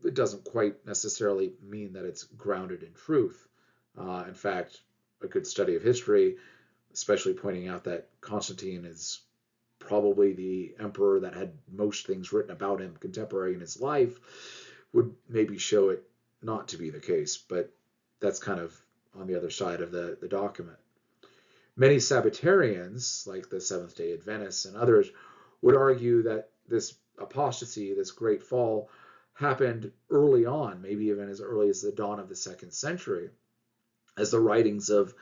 It doesn't quite necessarily mean that it's grounded in truth. In fact, a good study of history, especially pointing out that Constantine is probably the emperor that had most things written about him contemporary in his life, would maybe show it not to be the case. But that's kind of on the other side of the document. Many Sabbatarians, like the Seventh-day Adventists and others, would argue that this apostasy, this great fall, happened early on, maybe even as early as the dawn of the second century, as the writings of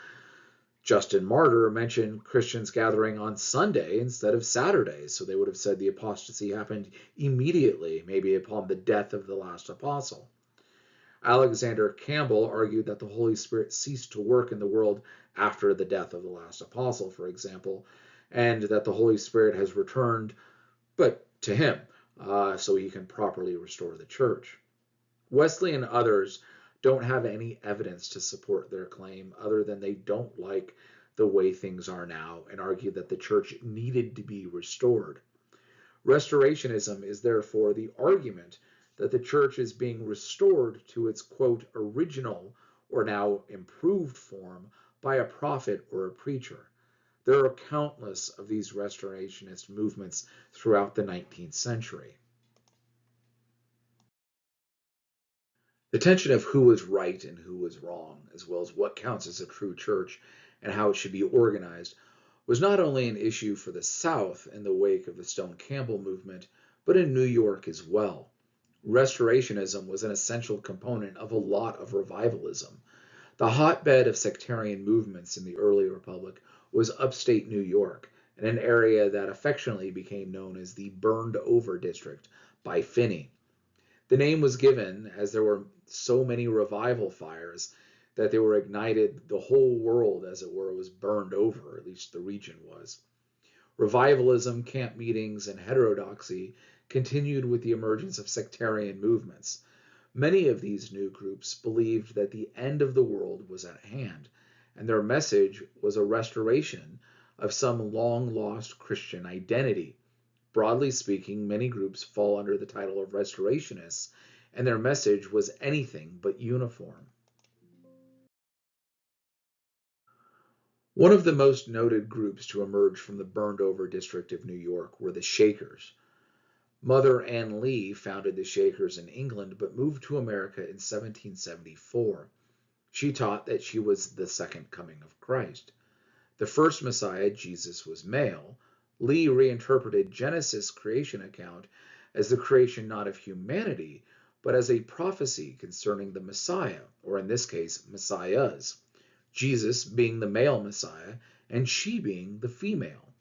Justin Martyr mention Christians gathering on Sunday instead of Saturday. So they would have said the apostasy happened immediately, maybe upon the death of the last apostle. Alexander Campbell argued that the Holy Spirit ceased to work in the world after the death of the last apostle, for example, and that the Holy Spirit has returned, but to him, so he can properly restore the church. Wesley and others don't have any evidence to support their claim other than they don't like the way things are now and argue that the church needed to be restored. Restorationism is therefore the argument that the church is being restored to its, quote, original or now improved form by a prophet or a preacher. There are countless of these restorationist movements throughout the 19th century. The tension of who was right and who was wrong, as well as what counts as a true church and how it should be organized, was not only an issue for the South in the wake of the Stone Campbell movement, but in New York as well. Restorationism was an essential component of a lot of revivalism. The hotbed of sectarian movements in the early Republic was upstate New York, in an area that affectionately became known as the Burned Over District by Finney. The name was given as there were so many revival fires that they were ignited. The whole world, as it were, was burned over, at least the region was. Revivalism, camp meetings, and heterodoxy continued with the emergence of sectarian movements. Many of these new groups believed that the end of the world was at hand, and their message was a restoration of some long-lost Christian identity. Broadly speaking, many groups fall under the title of restorationists, and their message was anything but uniform. One of the most noted groups to emerge from the burned-over district of New York were the Shakers. Mother Ann Lee founded the Shakers in England but moved to America in 1774. She taught that she was the second coming of Christ. The first Messiah, Jesus, was male. Lee reinterpreted Genesis' creation account as the creation not of humanity, but as a prophecy concerning the Messiah, or in this case, Messiahs, Jesus being the male Messiah and she being the female.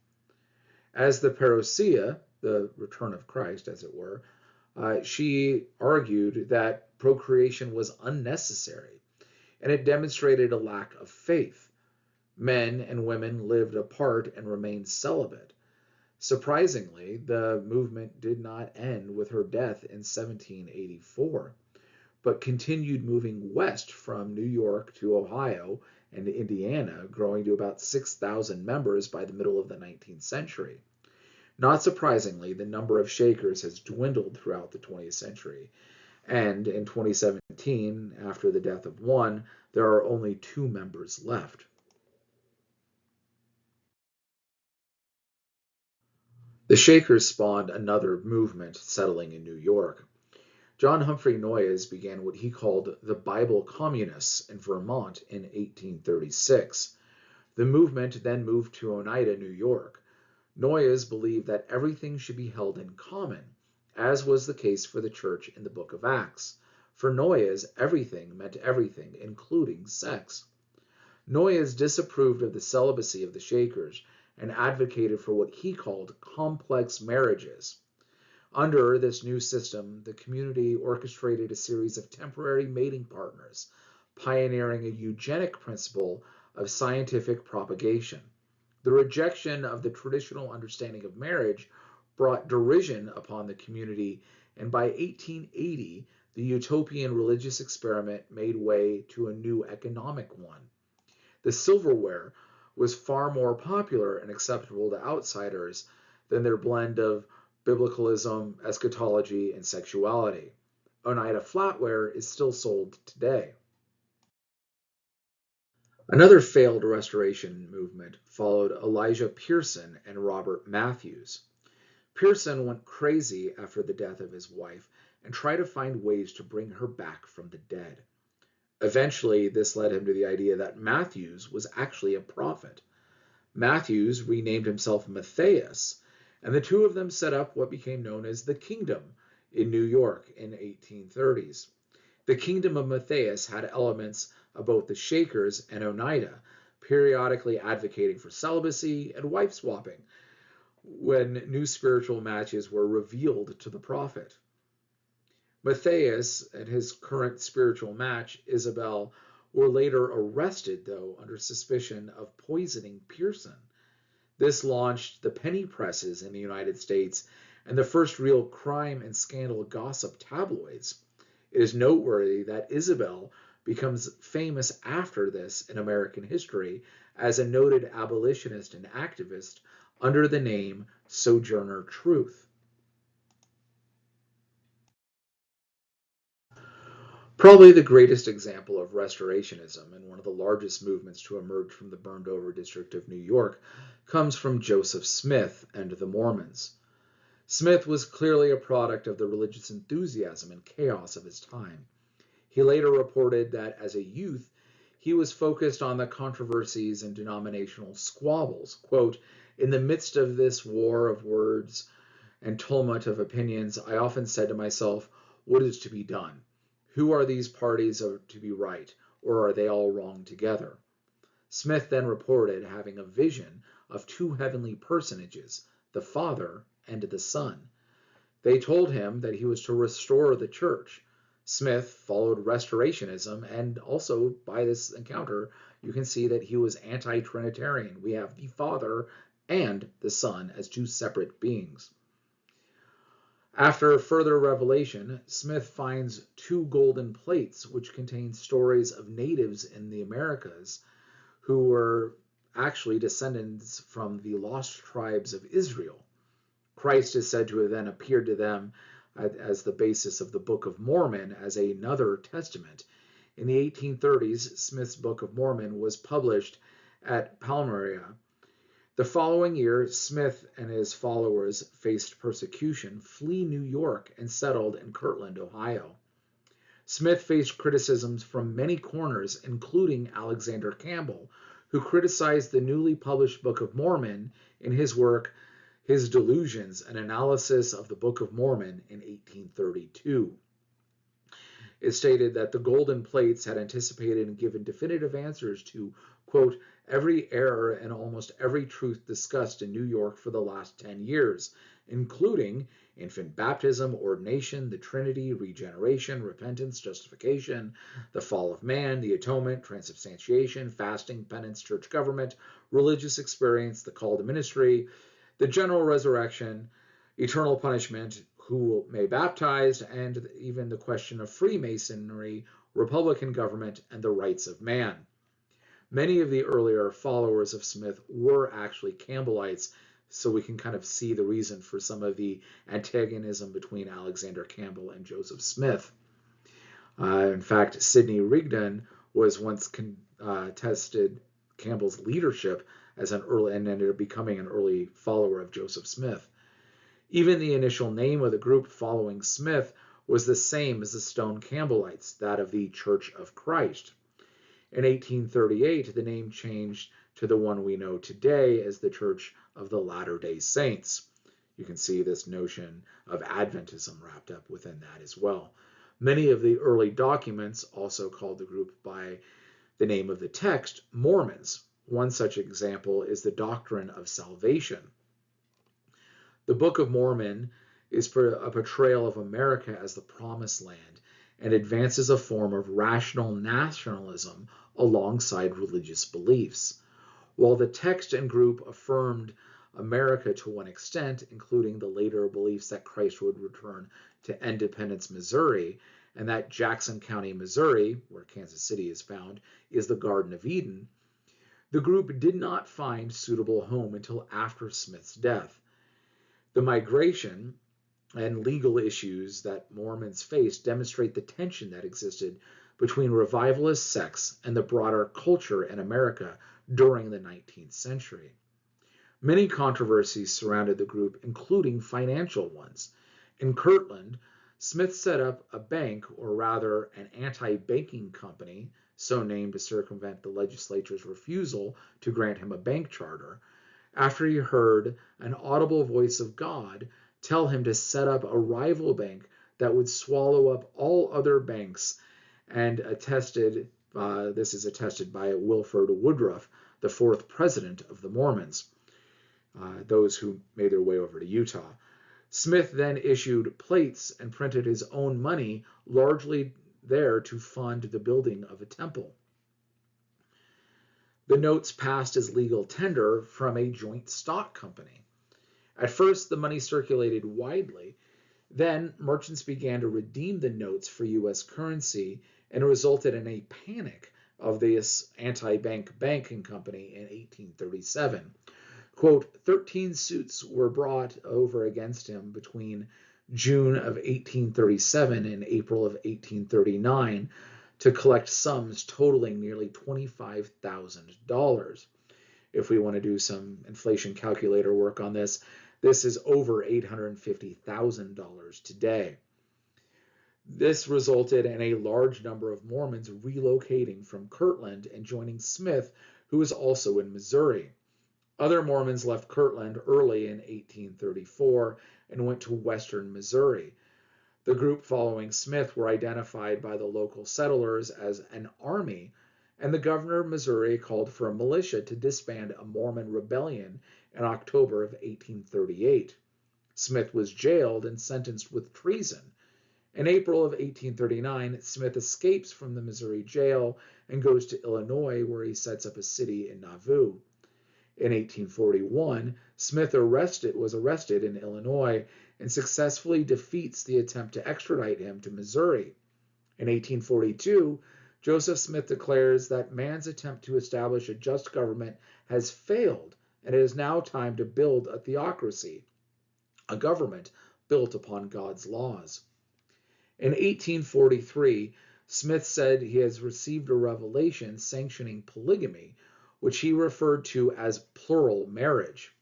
As the parousia, the return of Christ, as it were, she argued that procreation was unnecessary, and it demonstrated a lack of faith. Men and women lived apart and remained celibate. Surprisingly, the movement did not end with her death in 1784, but continued moving west from New York to Ohio and Indiana, growing to about 6,000 members by the middle of the 19th century. Not surprisingly, the number of Shakers has dwindled throughout the 20th century, and in 2017, after the death of one, there are only 2 members left. The Shakers spawned another movement settling in New York. John Humphrey Noyes began what he called the Bible Communists in Vermont in 1836. The movement then moved to Oneida, New York. Noyes believed that everything should be held in common, as was the case for the church in the book of Acts. For Noyes, everything meant everything, including sex. Noyes disapproved of the celibacy of the Shakers and advocated for what he called complex marriages. Under this new system, the community orchestrated a series of temporary mating partners, pioneering a eugenic principle of scientific propagation. The rejection of the traditional understanding of marriage brought derision upon the community, and by 1880, the utopian religious experiment made way to a new economic one. The silverware was far more popular and acceptable to outsiders than their blend of biblicalism, eschatology, and sexuality. Oneida flatware is still sold today. Another failed restoration movement followed Elijah Pierson and Robert Matthews. Pierson went crazy after the death of his wife and tried to find ways to bring her back from the dead. Eventually, this led him to the idea that Matthews was actually a prophet. Matthews renamed himself Matthias, and the two of them set up what became known as the Kingdom in New York in the 1830s. The Kingdom of Matthias had elements of both the Shakers and Oneida, periodically advocating for celibacy and wife swapping when new spiritual matches were revealed to the prophet. Matthias and his current spiritual match, Isabel, were later arrested, though, under suspicion of poisoning Pierson. This launched the penny presses in the United States and the first real crime and scandal gossip tabloids. It is noteworthy that Isabel becomes famous after this in American history as a noted abolitionist and activist under the name Sojourner Truth. Probably the greatest example of restorationism and one of the largest movements to emerge from the burned over district of New York comes from Joseph Smith and the Mormons. Smith was clearly a product of the religious enthusiasm and chaos of his time. He later reported that as a youth, he was focused on the controversies and denominational squabbles. Quote, "In the midst of this war of words and tumult of opinions, I often said to myself, what is to be done? Who are these parties to be right, or are they all wrong together?" Smith then reported having a vision of 2 heavenly personages, the Father and the Son. They told him that he was to restore the church. Smith followed restorationism, and also by this encounter, you can see that he was anti-Trinitarian. We have the Father and the Son as 2 separate beings. After further revelation, Smith finds 2 golden plates which contain stories of natives in the Americas who were actually descendants from the lost tribes of Israel. Christ is said to have then appeared to them as the basis of the Book of Mormon as another testament. In the 1830s, Smith's Book of Mormon was published at Palmyra. The following year, Smith and his followers faced persecution, flee New York, and settled in Kirtland, Ohio. Smith faced criticisms from many corners, including Alexander Campbell, who criticized the newly published Book of Mormon in his work His Delusions, an analysis of the Book of Mormon in 1832. It stated that the golden plates had anticipated and given definitive answers to, quote, every error and almost every truth discussed in New York for the last 10 years, including infant baptism, ordination, the Trinity, regeneration, repentance, justification, the fall of man, the atonement, transubstantiation, fasting, penance, church government, religious experience, the call to ministry, the general resurrection, eternal punishment, who may baptize, and even the question of Freemasonry, Republican government, and the rights of man. Many of the earlier followers of Smith were actually Campbellites, so we can kind of see the reason for some of the antagonism between Alexander Campbell and Joseph Smith. In fact, Sidney Rigdon was once contested Campbell's leadership as an early and ended up becoming an early follower of Joseph Smith. Even the initial name of the group following Smith was the same as the Stone Campbellites, that of the Church of Christ. In 1838, the name changed to the one we know today as the Church of the Latter-day Saints. You can see this notion of Adventism wrapped up within that as well. Many of the early documents also called the group by the name of the text, Mormons. One such example is the Doctrine of Salvation. The Book of Mormon is a portrayal of America as the promised land and advances a form of rational nationalism alongside religious beliefs. While the text and group affirmed America to one extent, including the later beliefs that Christ would return to Independence, Missouri, and that Jackson County, Missouri, where Kansas City is found, is the Garden of Eden, the group did not find suitable home until after Smith's death. The migration and legal issues that Mormons faced demonstrate the tension that existed between revivalist sects and the broader culture in America during the 19th century. Many controversies surrounded the group, including financial ones. In Kirtland, Smith set up a bank, or rather an anti-banking company, so named to circumvent the legislature's refusal to grant him a bank charter, after he heard an audible voice of God tell him to set up a rival bank that would swallow up all other banks, and this is attested by Wilford Woodruff, the fourth president of the Mormons, those who made their way over to Utah. Smith then issued plates and printed his own money, largely there to fund the building of a temple. The notes passed as legal tender from a joint stock company. At first, the money circulated widely. Then, merchants began to redeem the notes for U.S. currency, and it resulted in a panic of this anti-bank banking company in 1837. Quote, 13 suits were brought over against him between June of 1837 and April of 1839 to collect sums totaling nearly $25,000. If we want to do some inflation calculator work on this, this is over $850,000 today. This resulted in a large number of Mormons relocating from Kirtland and joining Smith, who was also in Missouri. Other Mormons left Kirtland early in 1834 and went to western Missouri. The group following Smith were identified by the local settlers as an army, and the governor of Missouri called for a militia to disband a Mormon rebellion in October of 1838. Smith was jailed and sentenced with treason. In April of 1839, Smith escapes from the Missouri jail and goes to Illinois, where he sets up a city in Nauvoo. In 1841, Smith was arrested in Illinois and successfully defeats the attempt to extradite him to Missouri. In 1842, Joseph Smith declares that man's attempt to establish a just government has failed, and it is now time to build a theocracy, a government built upon God's laws. In 1843, Smith said he has received a revelation sanctioning polygamy, which he referred to as plural marriage.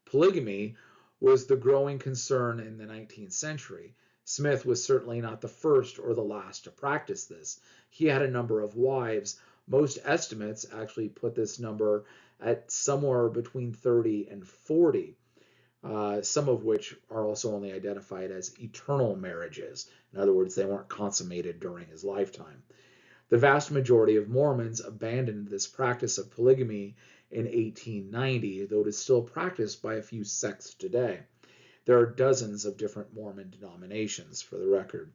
Polygamy was the growing concern in the 19th century. Smith was certainly not the first or the last to practice this. He had a number of wives. Most estimates actually put this number at somewhere between 30 and 40, some of which are also only identified as eternal marriages. In other words, they weren't consummated during his lifetime. The vast majority of Mormons abandoned this practice of polygamy in 1890, though it is still practiced by a few sects today. There are dozens of different Mormon denominations, for the record.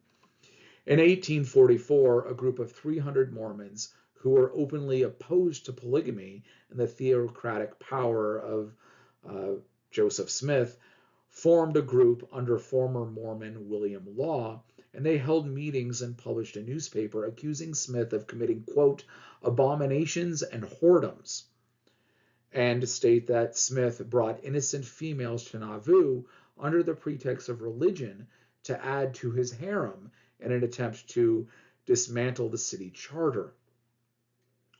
In 1844, a group of 300 Mormons who were openly opposed to polygamy and the theocratic power of Joseph Smith formed a group under former Mormon William Law, and they held meetings and published a newspaper accusing Smith of committing, quote, abominations and whoredoms, and state that Smith brought innocent females to Nauvoo under the pretext of religion to add to his harem in an attempt to dismantle the city charter.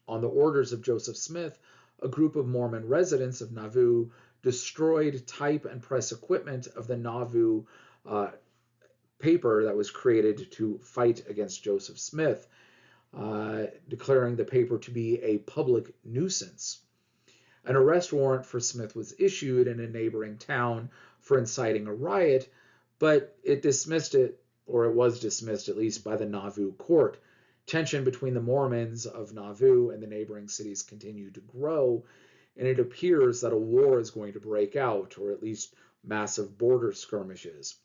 On the orders of Joseph Smith, a group of Mormon residents of Nauvoo destroyed type and press equipment of the Nauvoo paper that was created to fight against Joseph Smith, declaring the paper to be a public nuisance. An arrest warrant for Smith was issued in a neighboring town for inciting a riot, but it was dismissed at least by the Nauvoo court. Tension between the Mormons of Nauvoo and the neighboring cities continued to grow, and it appears that a war is going to break out, or at least massive border skirmishes.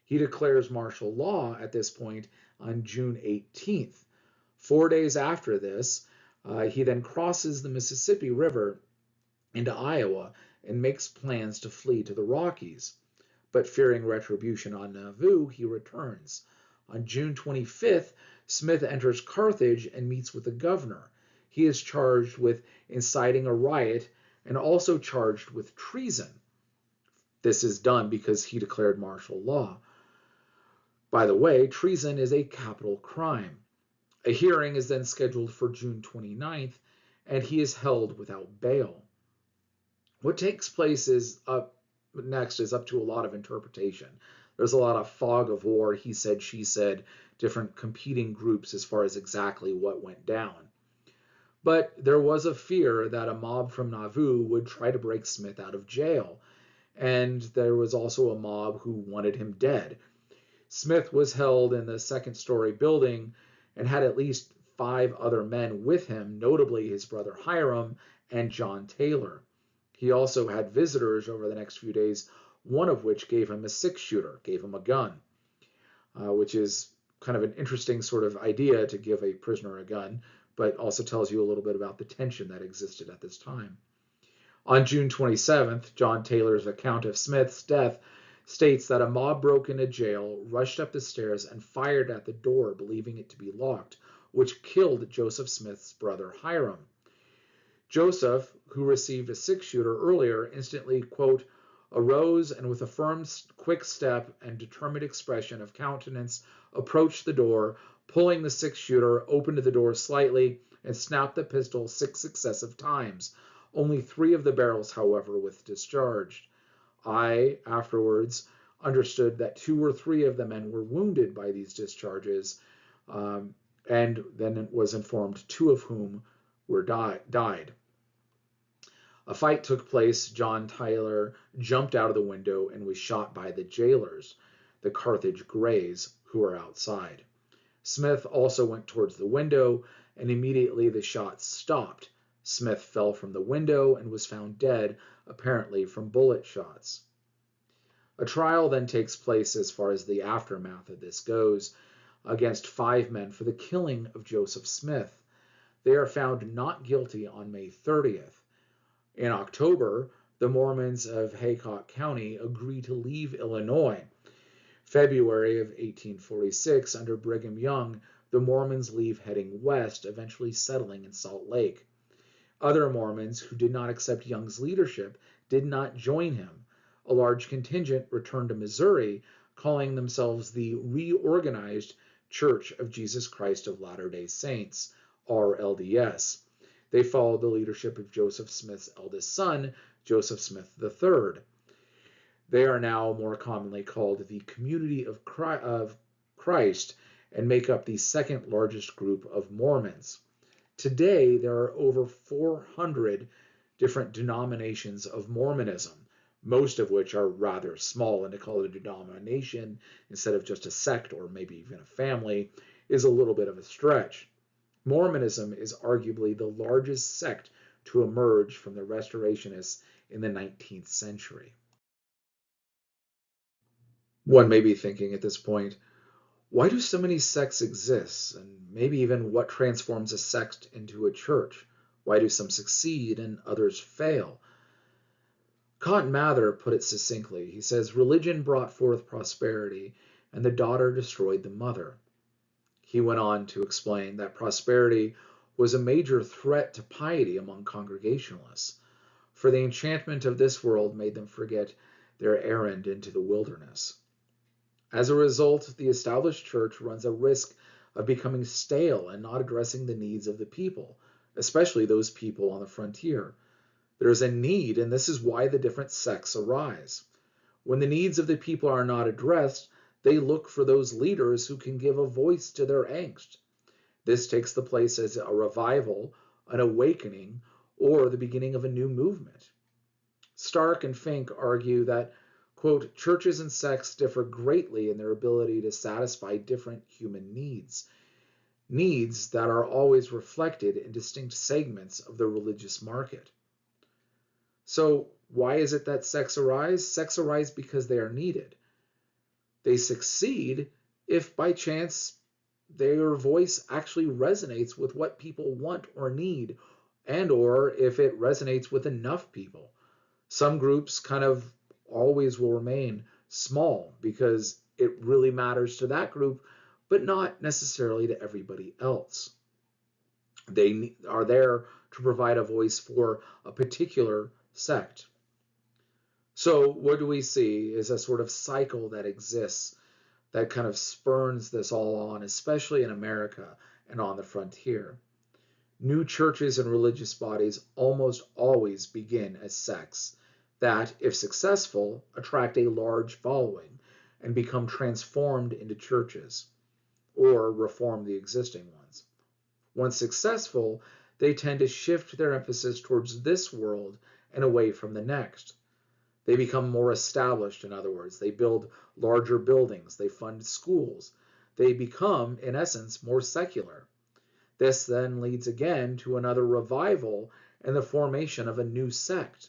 He declares martial law at this point on June 18th. 4 days after this, he then crosses the Mississippi River into Iowa and makes plans to flee to the Rockies. But fearing retribution on Nauvoo, he returns. On June 25th, Smith enters Carthage and meets with the governor. He is charged with inciting a riot and also charged with treason. This is done because he declared martial law. By the way, treason is a capital crime. A hearing is then scheduled for June 29th, and he is held without bail. What takes place next is up to a lot of interpretation. There's a lot of fog of war, he said, she said, different competing groups as far as exactly what went down. But there was a fear that a mob from Nauvoo would try to break Smith out of jail, and there was also a mob who wanted him dead. Smith was held in the second-story building and had at least 5 other men with him, notably his brother Hiram and John Taylor. He also had visitors over the next few days, one of which gave him a 6-shooter, gave him a gun, which is kind of an interesting sort of idea to give a prisoner a gun, but also tells you a little bit about the tension that existed at this time. On June 27th, John Taylor's account of Smith's death states that a mob broke into jail, rushed up the stairs, and fired at the door, believing it to be locked, which killed Joseph Smith's brother Hiram. Joseph, who received a 6-shooter earlier, instantly, quote, arose and with a firm, quick step and determined expression of countenance approached the door, pulling the 6-shooter, opened the door slightly, and snapped the pistol 6 successive times. Only 3 of the barrels, however, were discharged. I, afterwards, understood that 2 or 3 of the men were wounded by these discharges, and then it was informed 2 of whom were died. A fight took place. John Taylor jumped out of the window and was shot by the jailers, the Carthage Greys, who were outside. Smith also went towards the window, and immediately the shots stopped. Smith fell from the window and was found dead, apparently from bullet shots. A trial then takes place, as far as the aftermath of this goes, against 5 men for the killing of Joseph Smith. They are found not guilty on May 30th. In October, the Mormons of Haycock County agree to leave Illinois. February of 1846, under Brigham Young, the Mormons leave heading west, eventually settling in Salt Lake. Other Mormons who did not accept Young's leadership did not join him. A large contingent returned to Missouri, calling themselves the Reorganized Church of Jesus Christ of Latter-day Saints, RLDS. They followed the leadership of Joseph Smith's eldest son, Joseph Smith III. They are now more commonly called the Community of Christ and make up the second largest group of Mormons. Today, there are over 400 different denominations of Mormonism, most of which are rather small, and to call it a denomination instead of just a sect or maybe even a family is a little bit of a stretch. Mormonism is arguably the largest sect to emerge from the Restorationists in the 19th century. One may be thinking at this point, why do so many sects exist? And maybe even what transforms a sect into a church? Why do some succeed and others fail? Cotton Mather put it succinctly. He says, religion brought forth prosperity, and the daughter destroyed the mother. He went on to explain that prosperity was a major threat to piety among Congregationalists, for the enchantment of this world made them forget their errand into the wilderness. As a result, the established church runs a risk of becoming stale and not addressing the needs of the people, especially those people on the frontier. There is a need, and this is why the different sects arise. When the needs of the people are not addressed, they look for those leaders who can give a voice to their angst. This takes the place as a revival, an awakening, or the beginning of a new movement. Stark and Fink argue that, quote, churches and sects differ greatly in their ability to satisfy different human needs, needs that are always reflected in distinct segments of the religious market. So why is it that sects arise? Sects arise because they are needed. They succeed if by chance their voice actually resonates with what people want or need, and or if it resonates with enough people. Some groups kind of always will remain small because it really matters to that group, but not necessarily to everybody else. They are there to provide a voice for a particular sect. So what do we see is a sort of cycle that exists that kind of spurns this all on, especially in America and on the frontier. New churches and religious bodies almost always begin as sects that, if successful, attract a large following and become transformed into churches or reform the existing ones. Once successful, they tend to shift their emphasis towards this world and away from the next. They become more established, in other words. They build larger buildings. They fund schools. They become, in essence, more secular. This then leads again to another revival and the formation of a new sect.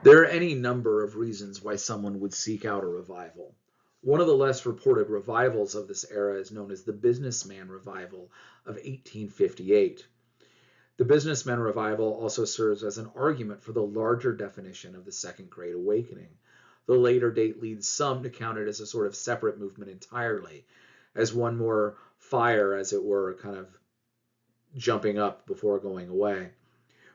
There are any number of reasons why someone would seek out a revival. One of the less reported revivals of this era is known as the Businessman Revival of 1858. The Businessman Revival also serves as an argument for the larger definition of the Second Great Awakening. The later date leads some to count it as a sort of separate movement entirely, as one more fire, as it were, kind of jumping up before going away.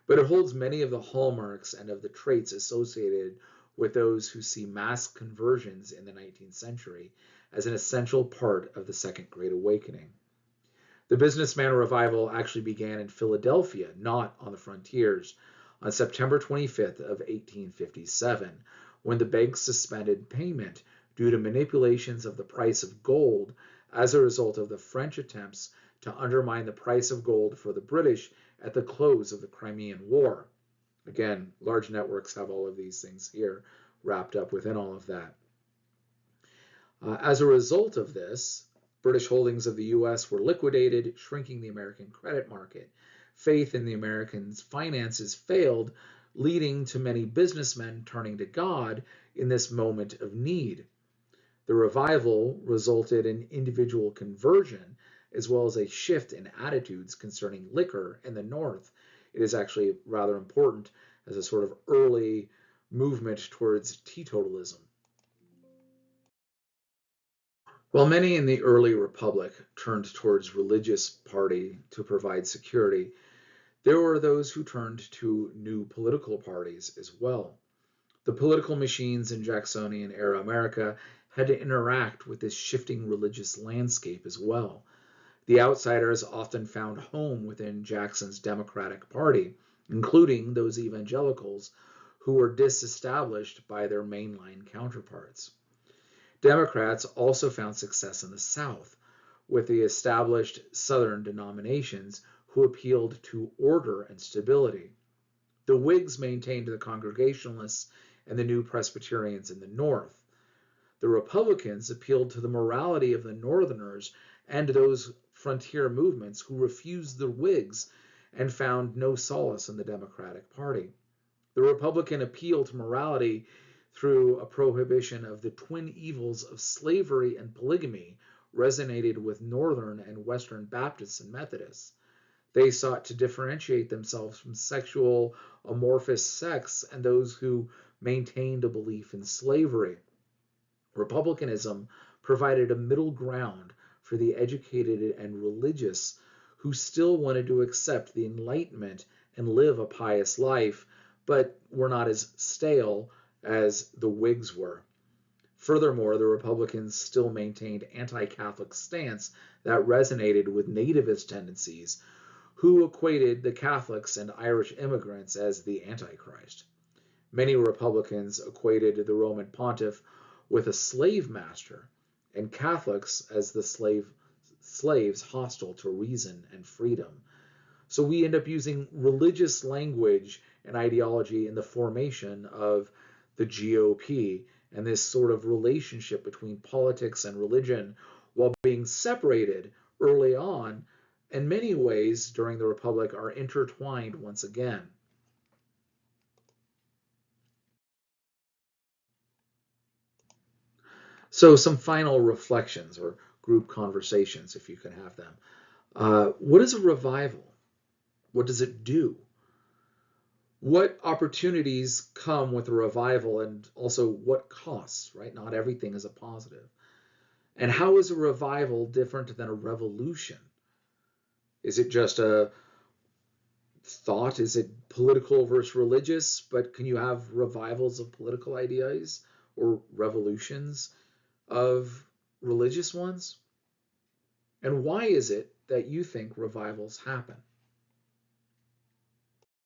But it holds many of the hallmarks and of the traits associated with those who see mass conversions in the 19th century as an essential part of the Second Great Awakening. The Businessman Revival actually began in Philadelphia, not on the frontiers, on September 25th of 1857, when the banks suspended payment due to manipulations of the price of gold as a result of the French attempts to undermine the price of gold for the British at the close of the Crimean War. Again, large networks have all of these things here wrapped up within all of that. As a result of this, British holdings of the U.S. were liquidated, shrinking the American credit market. Faith in the Americans' finances failed, leading to many businessmen turning to God in this moment of need. The revival resulted in individual conversion as well as a shift in attitudes concerning liquor in the North. It is actually rather important as a sort of early movement towards teetotalism. While many in the early republic turned towards religious party to provide security, there were those who turned to new political parties as well. The political machines in Jacksonian era America had to interact with this shifting religious landscape as well. The outsiders often found home within Jackson's Democratic Party, including those evangelicals who were disestablished by their mainline counterparts. Democrats also found success in the South with the established Southern denominations who appealed to order and stability. The Whigs maintained the Congregationalists and the New Presbyterians in the North. The Republicans appealed to the morality of the Northerners and those frontier movements who refused the Whigs and found no solace in the Democratic Party. The Republican appeal to morality through a prohibition of the twin evils of slavery and polygamy resonated with Northern and Western Baptists and Methodists. They sought to differentiate themselves from sexual amorphous sects and those who maintained a belief in slavery. Republicanism provided a middle ground for the educated and religious who still wanted to accept the Enlightenment and live a pious life, but were not as stale as the Whigs were. Furthermore, the Republicans still maintained anti-Catholic stance that resonated with nativist tendencies, who equated the Catholics and Irish immigrants as the Antichrist. Many Republicans equated the Roman pontiff with a slave master, and Catholics as the slaves hostile to reason and freedom. So we end up using religious language and ideology in the formation of the GOP and this sort of relationship between politics and religion while being separated early on. In many ways, during the Republic, are intertwined once again. So, some final reflections or group conversations, if you can have them. What is a revival? What does it do? What opportunities come with a revival, and also what costs, right? Not everything is a positive. And how is a revival different than a revolution? Is it just a thought? Is it political versus religious? But can you have revivals of political ideas or revolutions of religious ones? And why is it that you think revivals happen?